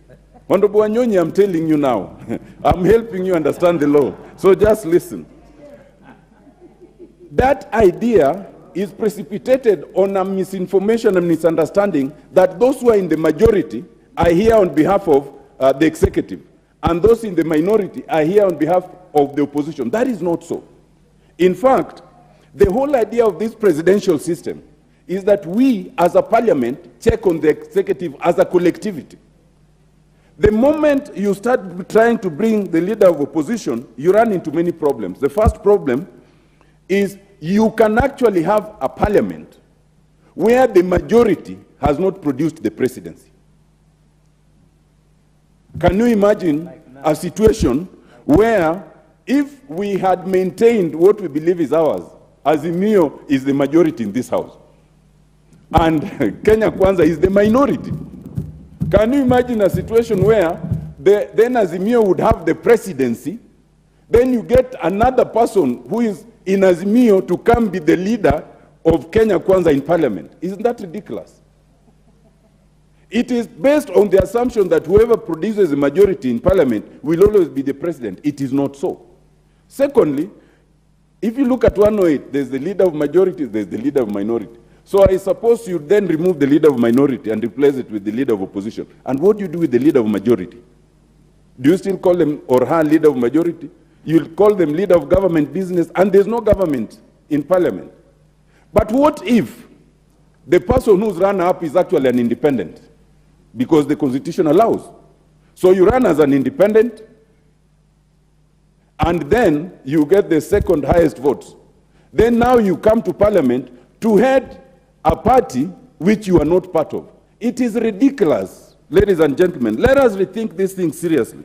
Honorable Wanyonyi, I'm telling you now, I'm helping you understand the law, so just listen. That idea is precipitated on a misinformation and misunderstanding that those who are in the majority are here on behalf of the executive, and those in the minority are here on behalf of the opposition. That is not so. In fact, the whole idea of this presidential system is that we, as a parliament, check on the executive as a collectivity. The moment you start trying to bring the leader of opposition, you run into many problems. The first problem is you can actually have a parliament where the majority has not produced the presidency. Can you imagine a situation where if we had maintained what we believe is ours, Azimio is the majority in this House, and Kenya Kwanza is the minority? Can you imagine a situation where then Azimio would have the presidency, then you get another person who is in Azimio to come be the leader of Kenya Kwanza in Parliament? Isn't that ridiculous? It is based on the assumption that whoever produces a majority in Parliament will always be the president. It is not so. Secondly, if you look at 108, there's the leader of majority, there's the leader of minority. So I suppose you then remove the leader of minority and replace it with the leader of opposition. And what do you do with the leader of majority? Do you still call him or her leader of majority? You'll call them leader of government business, and there's no government in Parliament. But what if the person who's run up is actually an independent? Because the Constitution allows. So you run as an independent, and then you get the second highest votes. Then now you come to Parliament to head a party which you are not part of. It is ridiculous, ladies and gentlemen. Let us rethink this thing seriously.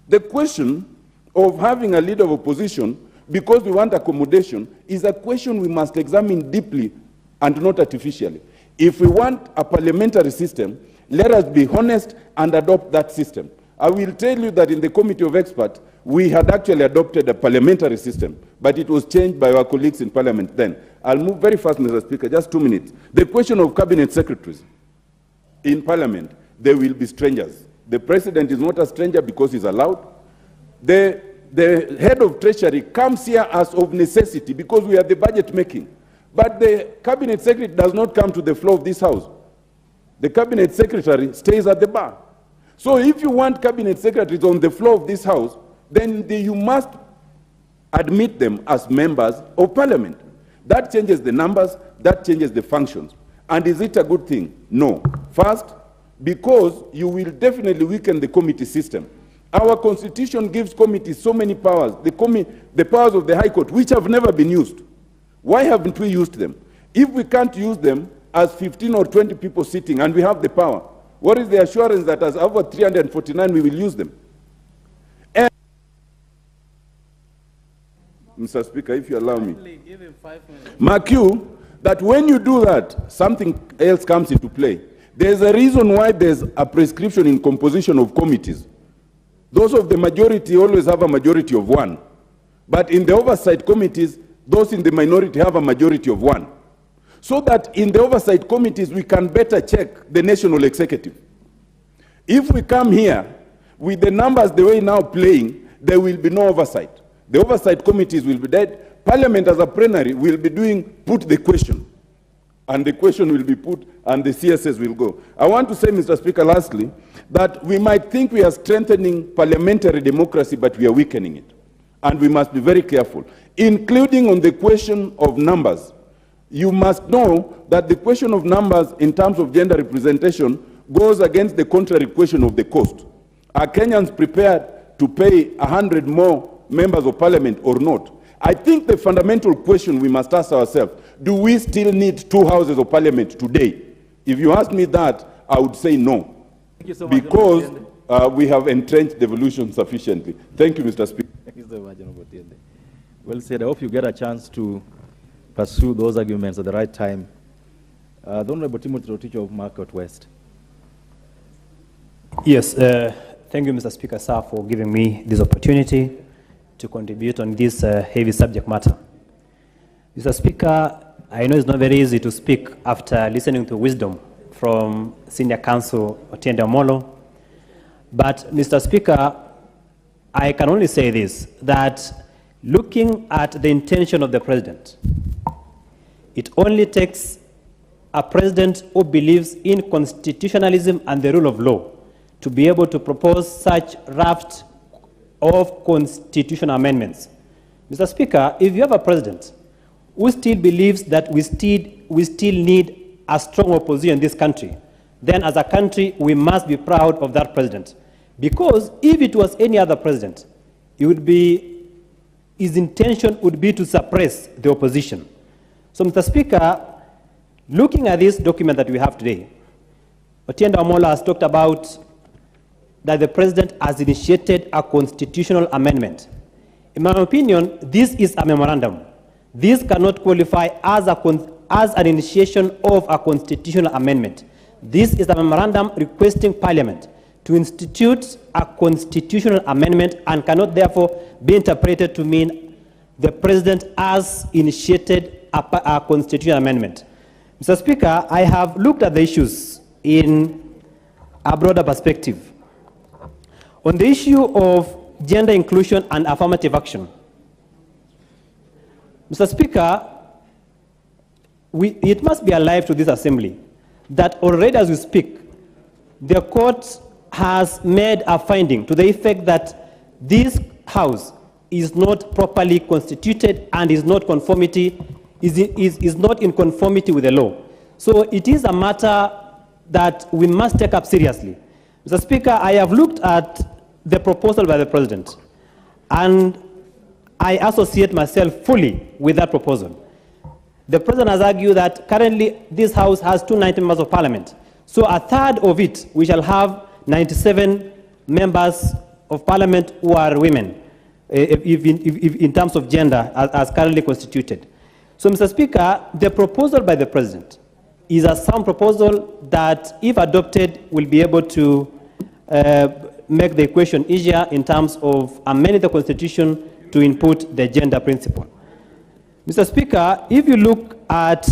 The question of having a leader of opposition because we want accommodation is a question we must examine deeply and not artificially. If we want a parliamentary system, let us be honest and adopt that system. I will tell you that in the Committee of Experts, we had actually adopted a parliamentary system, but it was changed by our colleagues in Parliament then. I'll move very fast, Mr. Speaker, just 2 minutes. The question of cabinet secretaries in Parliament, they will be strangers. The President is not a stranger because he's allowed. The head of Treasury comes here as of necessity because we are the budget making. But the cabinet secretary does not come to the floor of this House. The cabinet secretary stays at the bar. So if you want cabinet secretaries on the floor of this House, then you must admit them as members of Parliament. That changes the numbers, that changes the functions. And is it a good thing? No. First, because you will definitely weaken the committee system. Our Constitution gives committees so many powers, the powers of the High Court, which have never been used. Why haven't we used them? If we can't use them as 15 or 20 people sitting and we have the power, what is the assurance that as over 349 we will use them? And Mr. Speaker, if you allow me, mark you that when you do that, something else comes into play. There's a reason why there's a prescription in composition of committees. Those of the majority always have a majority of one. But in the oversight committees, those in the minority have a majority of one. So that in the oversight committees, we can better check the national executive. If we come here with the numbers the way now playing, there will be no oversight. The oversight committees will be dead. Parliament as a plenary will be doing put the question. And the question will be put and the CSS will go. I want to say, Mr. Speaker, lastly, that we might think we are strengthening parliamentary democracy, but we are weakening it. And we must be very careful, including on the question of numbers. You must know that the question of numbers in terms of gender representation goes against the contrary question of the cost. Are Kenyans prepared to pay 100 more members of parliament or not? I think the fundamental question we must ask ourselves, do we still need 2 houses of parliament today? If you ask me that, I would say no. Thank you so much, because we have entrenched devolution sufficiently. Thank you, Mr. Speaker. Thank you so much, well said. I hope you get a chance to pursue those arguments at the right time. The Honorable Timothy Rotich of Market West. Yes, thank you, Mr. Speaker, sir, for giving me this opportunity to contribute on this heavy subject matter. Mr. Speaker, I know it's not very easy to speak after listening to wisdom from Senior Counsel Otiende Amolo, but Mr. Speaker, I can only say this, that looking at the intention of the President, it only takes a President who believes in constitutionalism and the rule of law to be able to propose such raft of constitutional amendments. Mr. Speaker, if you have a President who still believes that we still need a strong opposition in this country, then as a country we must be proud of that President. Because if it was any other President, his intention would be to suppress the opposition. So, Mr. Speaker, looking at this document that we have today, Otiende Amolo has talked about that the President has initiated a constitutional amendment. In my opinion, this is a memorandum. This cannot qualify as an initiation of a constitutional amendment. This is a memorandum requesting Parliament to institute a constitutional amendment and cannot therefore be interpreted to mean the President has initiated a constitutional amendment. Mr. Speaker, I have looked at the issues in a broader perspective. On the issue of gender inclusion and affirmative action, Mr. Speaker, it must be alive to this Assembly that already as we speak, the court has made a finding to the effect that this House is not properly constituted and is not in conformity with the law. So it is a matter that we must take up seriously. Mr. Speaker, I have looked at the proposal by the President, and I associate myself fully with that proposal. The President has argued that currently this House has 290 members of Parliament. So a third of it, we shall have 97 members of Parliament who are women, in terms of gender, as currently constituted. So, Mr. Speaker, the proposal by the President is a sound proposal that, if adopted, will be able to make the equation easier in terms of amending the Constitution to input the gender principle. Mr. Speaker, if you look at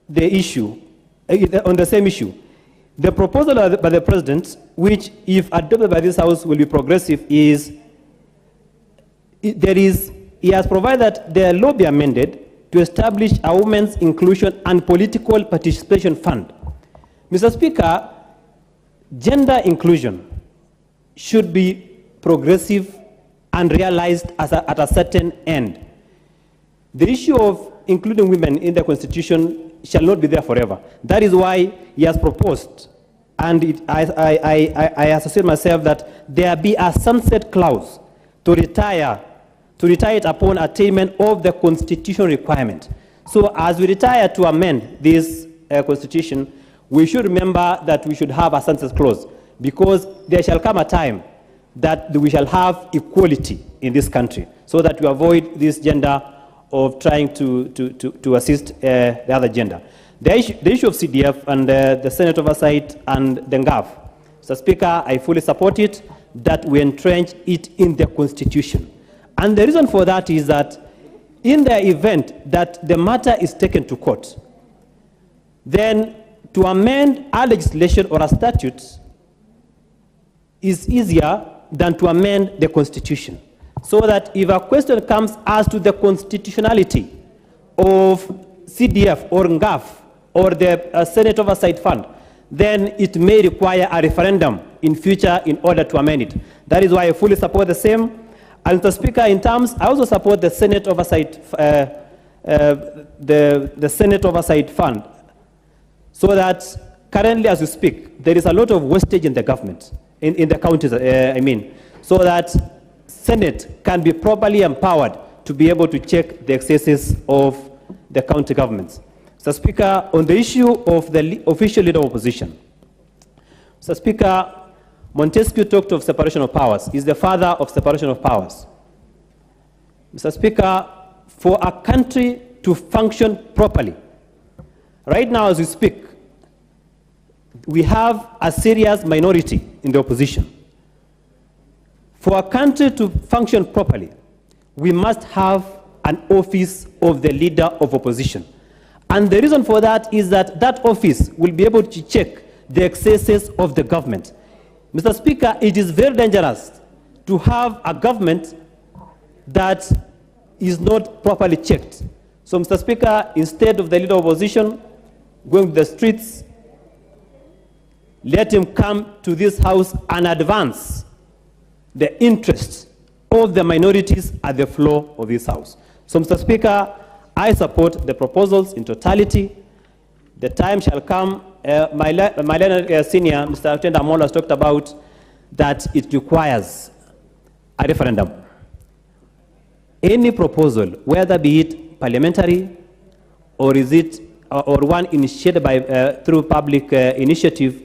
the issue, on the same issue, the proposal by the President, which, if adopted by this House, will be progressive, is he has provided that the law be amended to establish a women's inclusion and political participation fund. Mr. Speaker, gender inclusion should be progressive and realized at a certain end. The issue of including women in the Constitution shall not be there forever. That is why he has proposed, and I associate myself that there be a sunset clause to retire it upon attainment of the constitutional requirement. So as we retire to amend this Constitution, we should remember that we should have a sunset clause, because there shall come a time that we shall have equality in this country, so that we avoid this gender of trying to assist the other gender. The issue of CDF and the Senate oversight and the NGAF, Mr. Speaker, I fully support it, that we entrench it in the Constitution. And the reason for that is that in the event that the matter is taken to court, then to amend a legislation or a statute is easier than to amend the Constitution. So that if a question comes as to the constitutionality of CDF or NGAF or the Senate Oversight Fund, then it may require a referendum in future in order to amend it. That is why I fully support the same. And Mr. Speaker, in terms, I also support the Senate Oversight, the Senate Oversight Fund, so that currently, as we speak, there is a lot of wastage in the government, in the counties, so that Senate can be properly empowered to be able to check the excesses of the county governments. Mr. Speaker, on the issue of the official leader of opposition, Mr. Speaker, Montesquieu talked of separation of powers. He's the father of separation of powers. Mr. Speaker, for a country to function properly, right now as we speak, we have a serious minority in the opposition. For a country to function properly, we must have an office of the leader of opposition. And the reason for that is that that office will be able to check the excesses of the government. Mr. Speaker, it is very dangerous to have a government that is not properly checked. So, Mr. Speaker, instead of the leader of opposition going to the streets, let him come to this House and advance the interests of the minorities at the floor of this House. So, Mr. Speaker, I support the proposals in totality. The time shall come. My learned senior, Mr. Lieutenant Amolo, has talked about that it requires a referendum. Any proposal, whether be it parliamentary or is it or one initiated by through public initiative,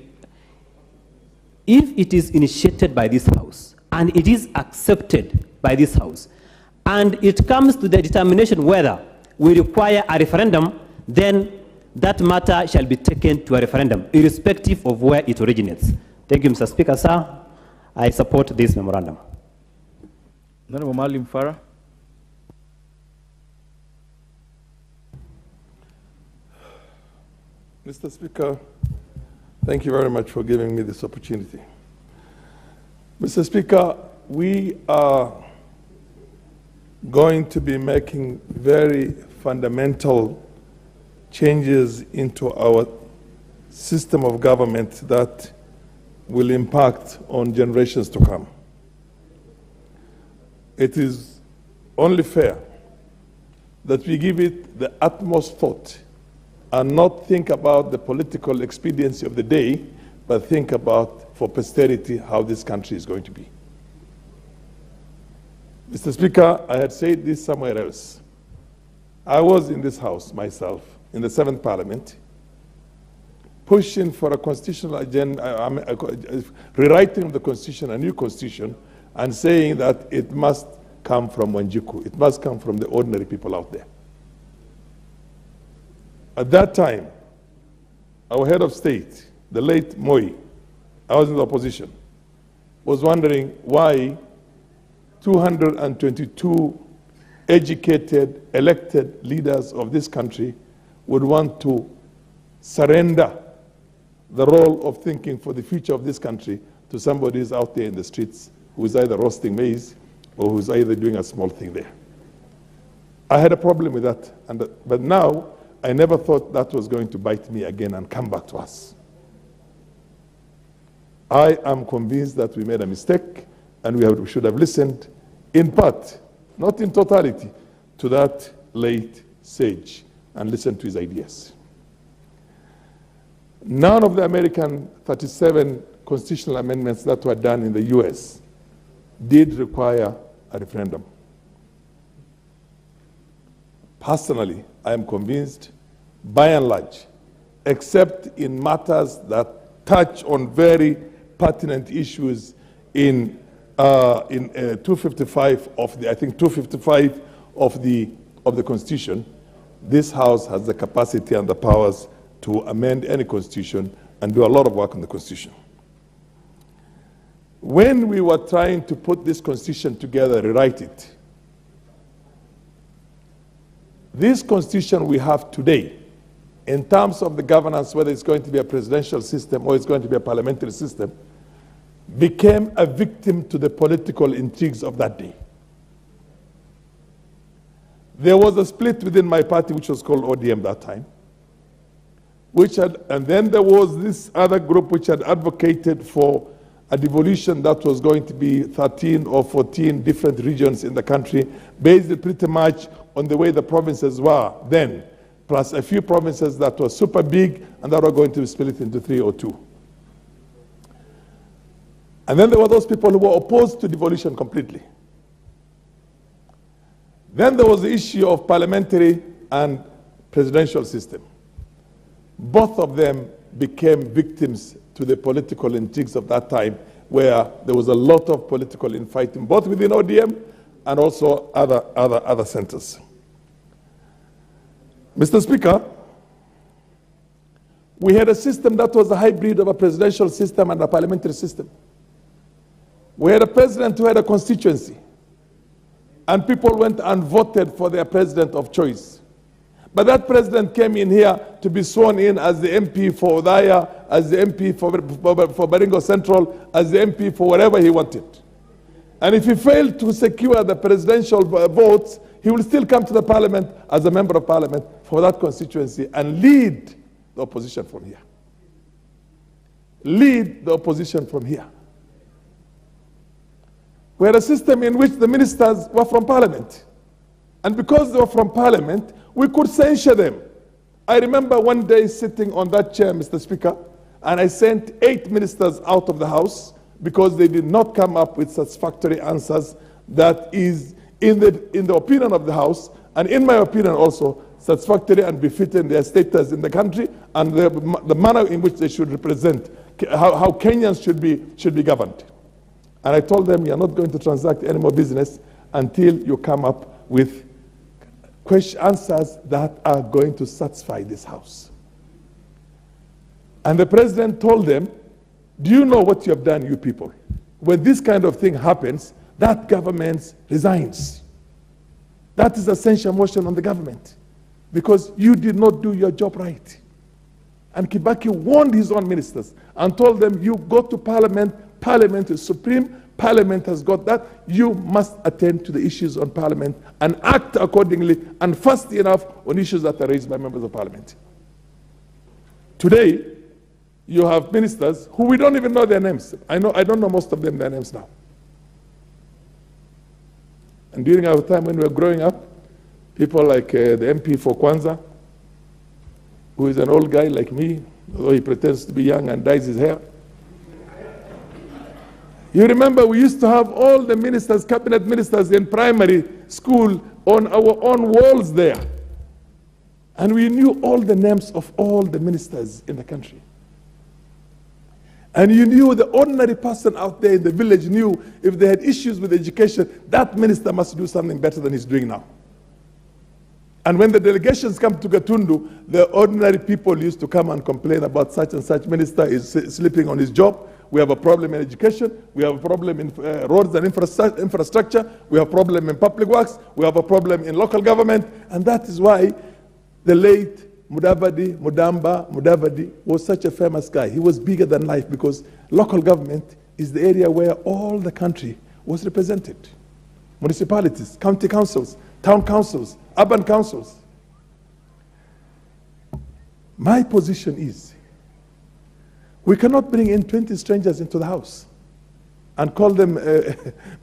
if it is initiated by this House and it is accepted by this House, and it comes to the determination whether we require a referendum, then that matter shall be taken to a referendum, irrespective of where it originates. Thank you, Mr. Speaker, sir. I support this memorandum. Honorable Maalim Farah. Mr. Speaker, thank you very much for giving me this opportunity. Mr. Speaker, we are going to be making very fundamental changes into our system of government that will impact on generations to come. It is only fair that we give it the utmost thought and not think about the political expediency of the day, but think about, for posterity, how this country is going to be. Mr. Speaker, I had said this somewhere else. I was in this House myself, in the 7th Parliament, pushing for a constitutional agenda, rewriting the Constitution, a new Constitution, and saying that it must come from Wanjiku. It must come from the ordinary people out there. At that time, our head of state, the late Moi, I was in the opposition, was wondering why 222 educated, elected leaders of this country would want to surrender the role of thinking for the future of this country to somebody who's out there in the streets who is either roasting maize or who's either doing a small thing there. I had a problem with that, but now I never thought that was going to bite me again and come back to us. I am convinced that we made a mistake and we should have listened in part, not in totality, to that late sage and listened to his ideas. None of the American 37 constitutional amendments that were done in the US did require a referendum. Personally, I am convinced, by and large, except in matters that touch on very pertinent issues in 255 of the, I think 255 of the Constitution, this House has the capacity and the powers to amend any Constitution and do a lot of work on the Constitution. When we were trying to put this Constitution together, rewrite it, this Constitution we have today, in terms of the governance, whether it's going to be a presidential system or it's going to be a parliamentary system, became a victim to the political intrigues of that day. There was a split within my party, which was called ODM that time. and then there was this other group which had advocated for a devolution that was going to be 13 or 14 different regions in the country, based pretty much on the way the provinces were then, plus a few provinces that were super big and that were going to be split into 3 or 2. And then there were those people who were opposed to devolution completely. Then there was the issue of parliamentary and presidential system. Both of them became victims to the political intrigues of that time, where there was a lot of political infighting, both within ODM and also other centers. Mr. Speaker, we had a system that was a hybrid of a presidential system and a parliamentary system. We had a president who had a constituency, and people went and voted for their president of choice. But that president came in here to be sworn in as the MP for Odaya, as the MP for Baringo Central, as the MP for wherever he wanted. And if he failed to secure the presidential votes, he will still come to the parliament as a member of parliament for that constituency and lead the opposition from here. Lead the opposition from here. We had a system in which the ministers were from parliament. And because they were from parliament, we could censure them. I remember one day sitting on that chair, Mr. Speaker, and I sent 8 ministers out of the House because they did not come up with satisfactory answers that is, in the opinion of the House, and in my opinion also, satisfactory and befitting their status in the country and the manner in which they should represent, how Kenyans should be governed. And I told them, you're not going to transact any more business until you come up with answers that are going to satisfy this House. And the president told them, do you know what you have done, you people? When this kind of thing happens, that government resigns. That is a censure motion on the government because you did not do your job right. And Kibaki warned his own ministers and told them, you go to parliament, parliament is supreme, parliament has got that, you must attend to the issues on parliament and act accordingly and fast enough on issues that are raised by members of parliament. Today, you have ministers who we don't even know their names. I don't know most of them their names now. And during our time when we were growing up, people like the MP for Kwanza, who is an old guy like me, although he pretends to be young and dyes his hair. You remember we used to have all the ministers, cabinet ministers in primary school on our own walls there. And we knew all the names of all the ministers in the country. And you knew the ordinary person out there in the village knew if they had issues with education, that minister must do something better than he's doing now. And when the delegations come to Gatundu, the ordinary people used to come and complain about such and such minister is sleeping on his job. We have a problem in education. We have a problem in roads and infrastructure. We have a problem in public works. We have a problem in local government. And that is why the late Mudavadi was such a famous guy. He was bigger than life because local government is the area where all the country was represented. Municipalities, county councils, town councils, urban councils. My position is we cannot bring in 20 strangers into the house and call them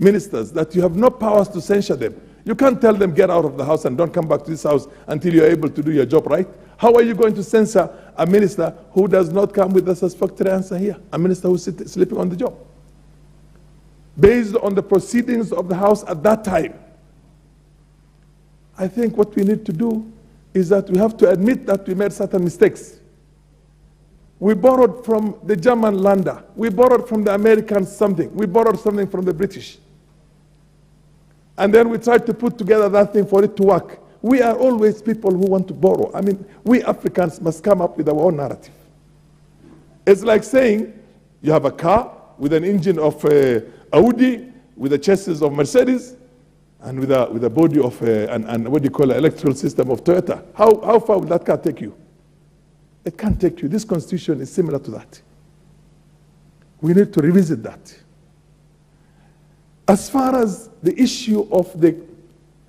ministers that you have no powers to censure them. You can't tell them get out of the house and don't come back to this house until you're able to do your job right. How are you going to censor a minister who does not come with a satisfactory answer here? A minister who's sleeping on the job. Based on the proceedings of the house at that time, I think what we need to do is that we have to admit that we made certain mistakes. We borrowed from the German Länder. We borrowed from the Americans something. We borrowed something from the British. And then we tried to put together that thing for it to work. We are always people who want to borrow. I mean, we Africans must come up with our own narrative. It's like saying you have a car with an engine of Audi, with a chassis of Mercedes, and with a body of, and what do you call it, electrical system of Toyota. How far will that car take you? It can't take you. This constitution is similar to that. We need to revisit that. As far as the issue of the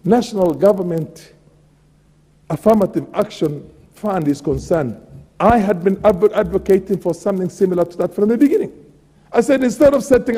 national government affirmative action fund is concerned, I had been advocating for something similar to that from the beginning. I said, instead of setting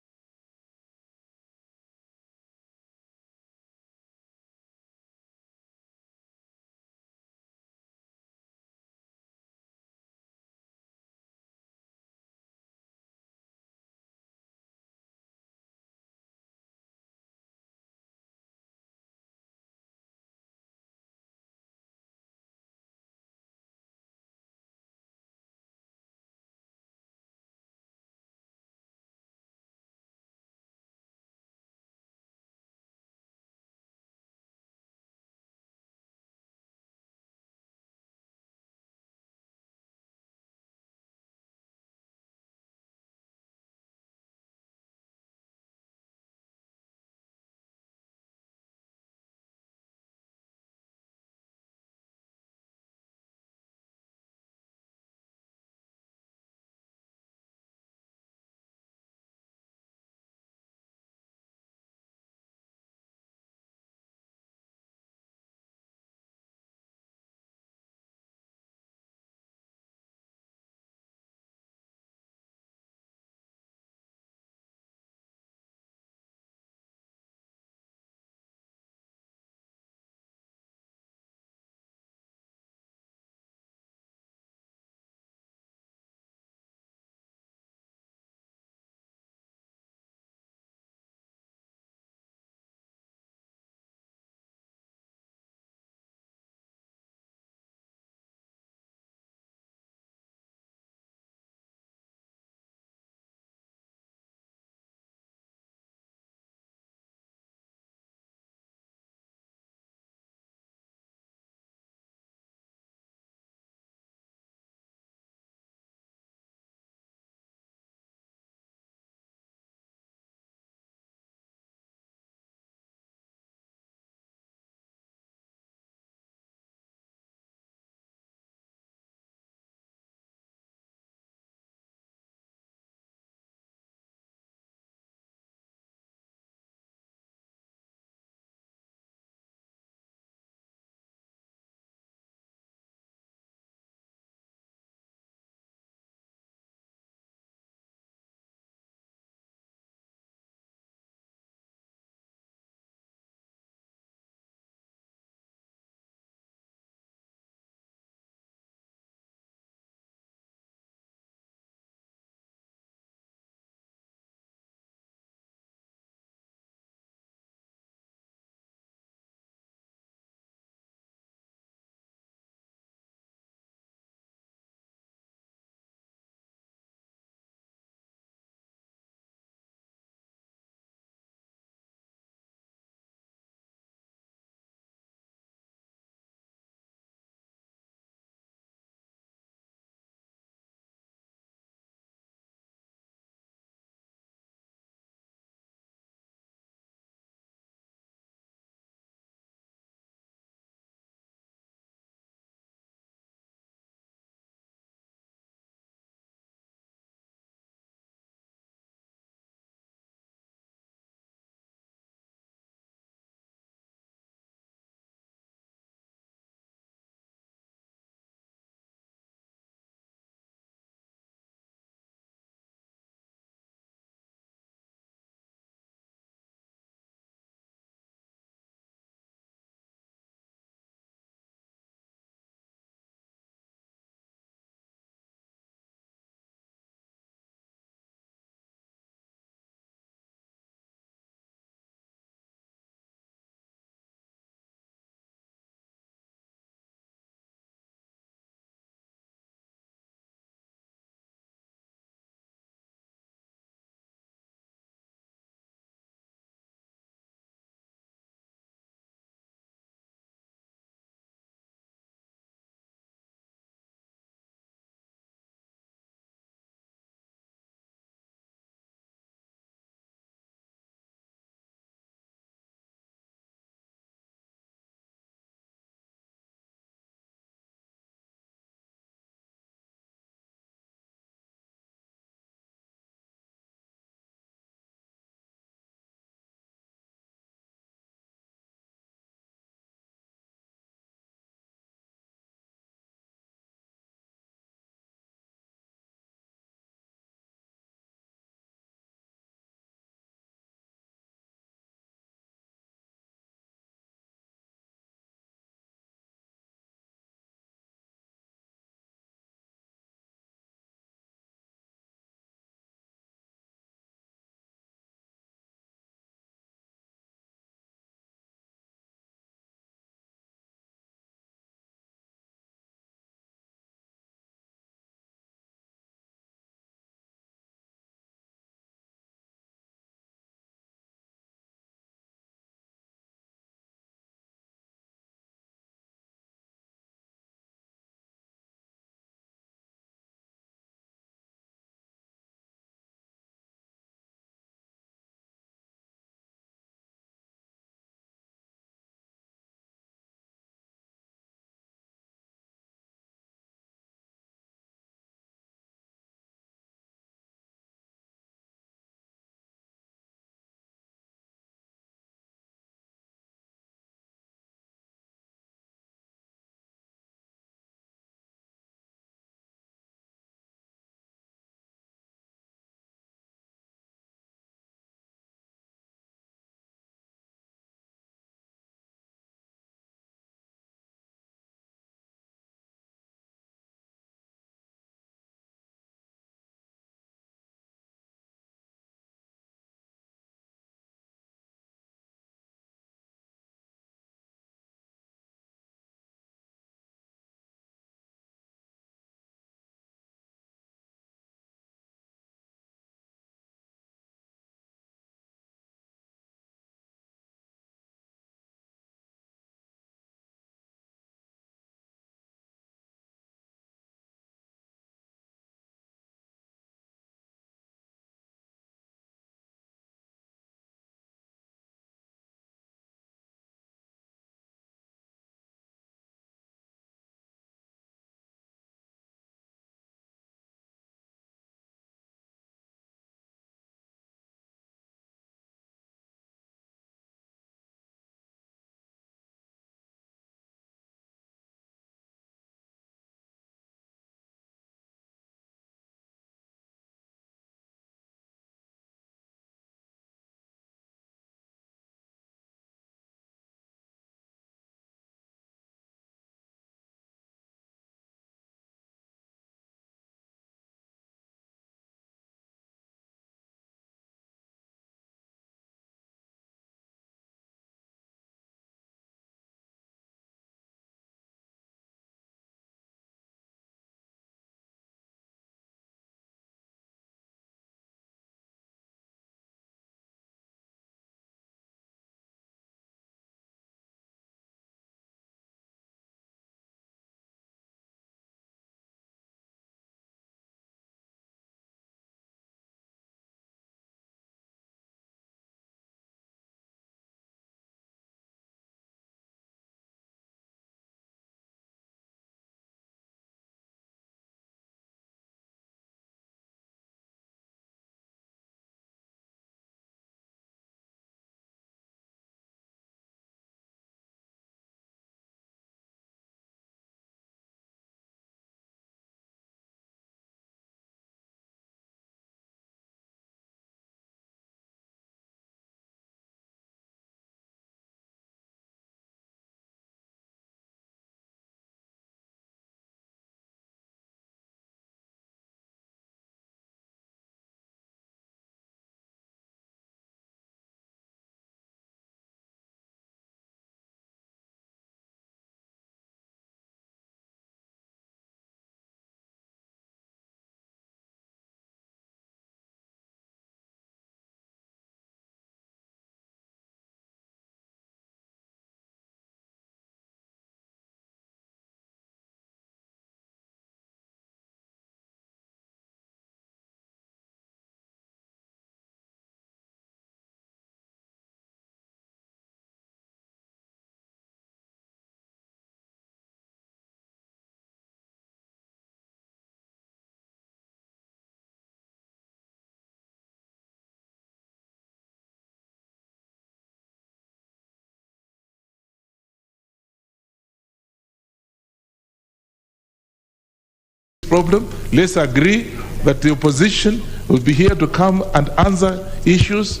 problem. Let's agree that the opposition will be here to come and answer issues,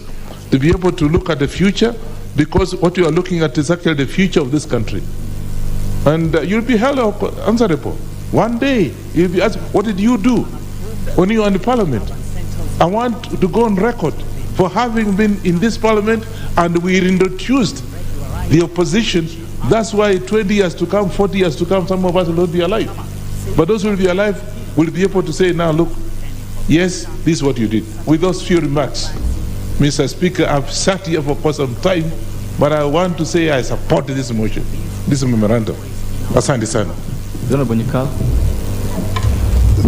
to be able to look at the future, because what you are looking at is actually the future of this country. And you'll be held answerable. One day, you'll be asked, what did you do when you were in the parliament? I want to go on record for having been in this parliament and we introduced the opposition. That's why 20 years to come, 40 years to come, some of us will not be alive. But those who will be alive will be able to say, now look, yes, this is what you did. With those few remarks, Mr. Speaker, I've sat here for quite some time, but I want to say I support this motion, this memorandum. Asante sana.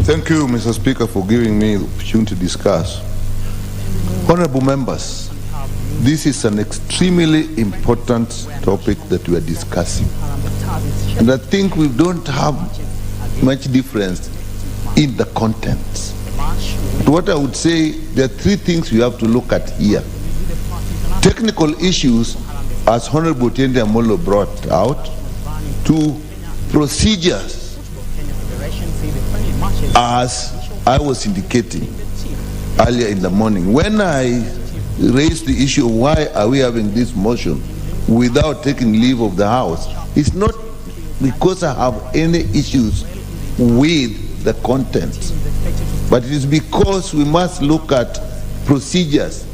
Thank you, Mr. Speaker, for giving me the opportunity to discuss. Honorable members, this is an extremely important topic that we are discussing. And I think we don't have much difference in the content. What I would say, there are three things we have to look at here. Technical issues, as Honorable Otiende Amolo brought out, to procedures, as I was indicating earlier in the morning. When I raised the issue of why are we having this motion without taking leave of the House, it's not because I have any issues with the content, but it is because we must look at procedures.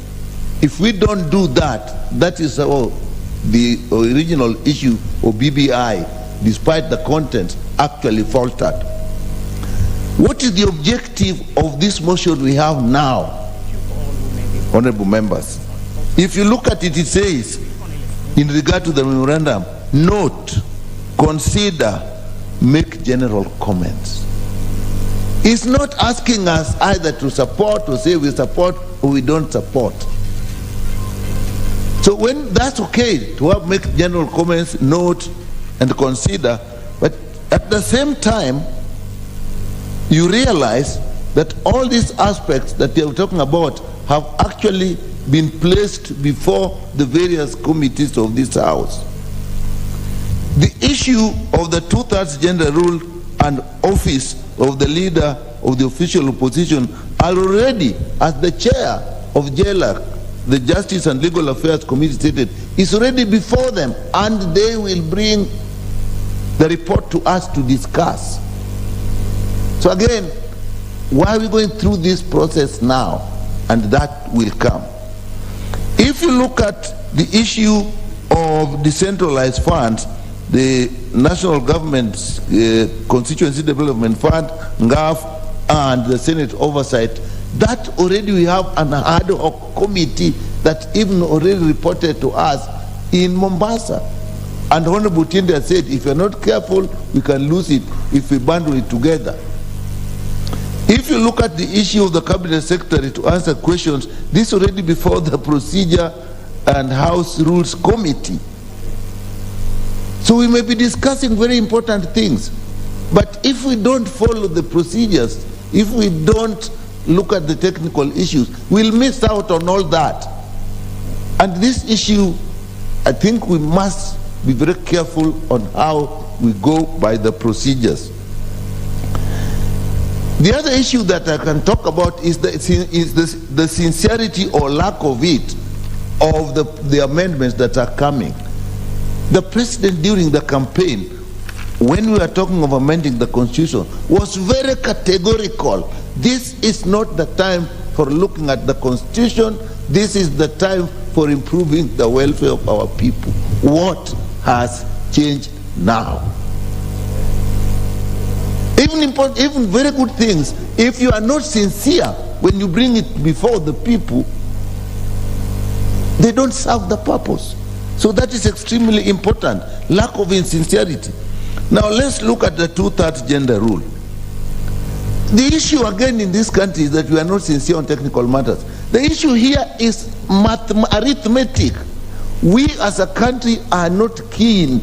If we don't do that, that is how the original issue of BBI, despite the content, actually faltered. What is the objective of this motion we have now, honorable members? If you look at it, it says, in regard to the memorandum, note, consider, make general comments. It's not asking us either to support or say we support or we don't support. So when that's okay to have make general comments, note, and consider, but at the same time, you realize that all these aspects that you're talking about have actually been placed before the various committees of this House. The issue of the 2/3 gender rule and office of the leader of the official opposition are already, as the chair of JLAC, the Justice and Legal Affairs Committee stated, is already before them, and they will bring the report to us to discuss. So again, why are we going through this process now? And that will come. If you look at the issue of decentralized funds, the National Government's Constituency Development Fund, NGAF, and the Senate Oversight, that already we have an ad hoc committee that even already reported to us in Mombasa. And Honorable Otiende said, if you're not careful, we can lose it if we bundle it together. If you look at the issue of the Cabinet Secretary to answer questions, this already before the Procedure and House Rules Committee. So we may be discussing very important things, but if we don't follow the procedures, if we don't look at the technical issues, we'll miss out on all that. And this issue, I think we must be very careful on how we go by the procedures. The other issue that I can talk about is the sincerity or lack of it of the amendments that are coming. The president during the campaign, when we were talking of amending the constitution, was very categorical. This is not the time for looking at the constitution. This is the time for improving the welfare of our people. What has changed now? Even very good things, if you are not sincere when you bring it before the people, they don't serve the purpose. So that is extremely important, lack of insincerity. Now let's look at the 2/3 gender rule. The issue again in this country is that we are not sincere on technical matters. The issue here is arithmetic. We as a country are not keen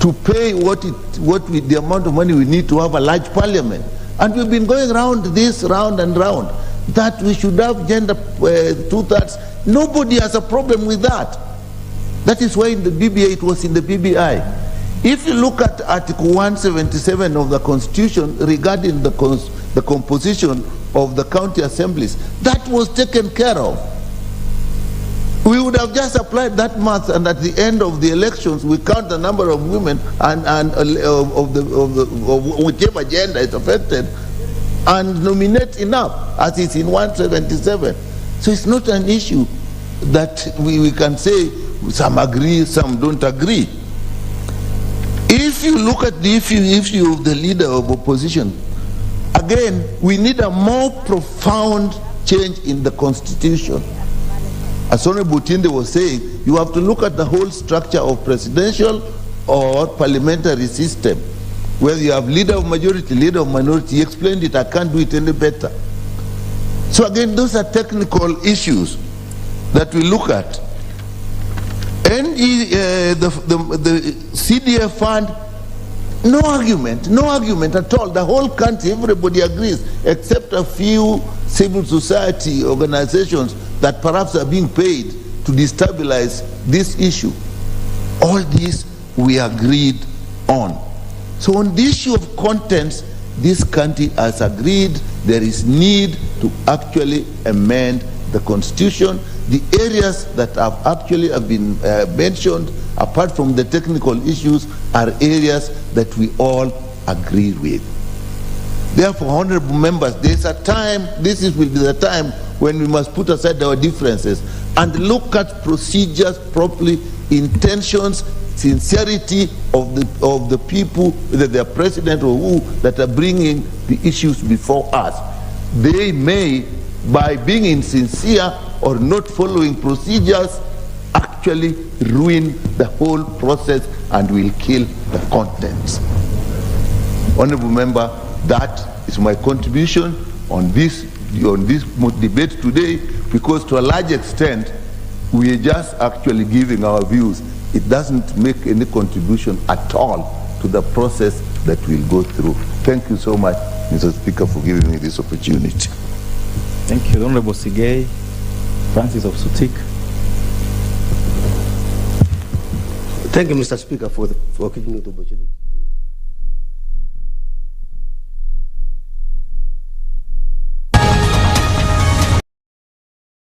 to pay the amount of money we need to have a large parliament. And we've been going around this round and round, that we should have gender 2/3. Nobody has a problem with that. That is why in the BBI, it was in the BBI. If you look at Article 177 of the Constitution regarding the composition of the county assemblies, that was taken care of. We would have just applied that math, and at the end of the elections, we count the number of women and of whichever gender is affected, and nominate enough, as is in 177. So it's not an issue that we can say some agree, some don't agree. If you look at the issue of the leader of opposition, again, we need a more profound change in the Constitution. As Honorable Tinde was saying, you have to look at the whole structure of presidential or parliamentary system, where you have leader of majority, leader of minority. He explained it, I can't do it any better. So again, those are technical issues that we look at. And the CDF fund, no argument at all. The whole country, everybody agrees, except a few civil society organizations that perhaps are being paid to destabilize this issue. All this we agreed on. So on the issue of contents, this country has agreed there is need to actually amend the Constitution. The areas that have been mentioned, apart from the technical issues, are areas that we all agree with. Therefore, honorable members, there's a time, will be the time when we must put aside our differences and look at procedures properly, intentions, sincerity of the people, whether they're president or who, that are bringing the issues before us. They may, by being insincere or not following procedures, actually ruin the whole process and will kill the contents. Honorable member, that is my contribution on this debate today, because to a large extent we are just actually giving our views. It doesn't make any contribution at all to the process that we'll go through. Thank you so much, Mr. Speaker, for giving me this opportunity. Thank you, Honorable Sigei. Francis of Sutik. Thank you, Mr. Speaker, for giving me the opportunity.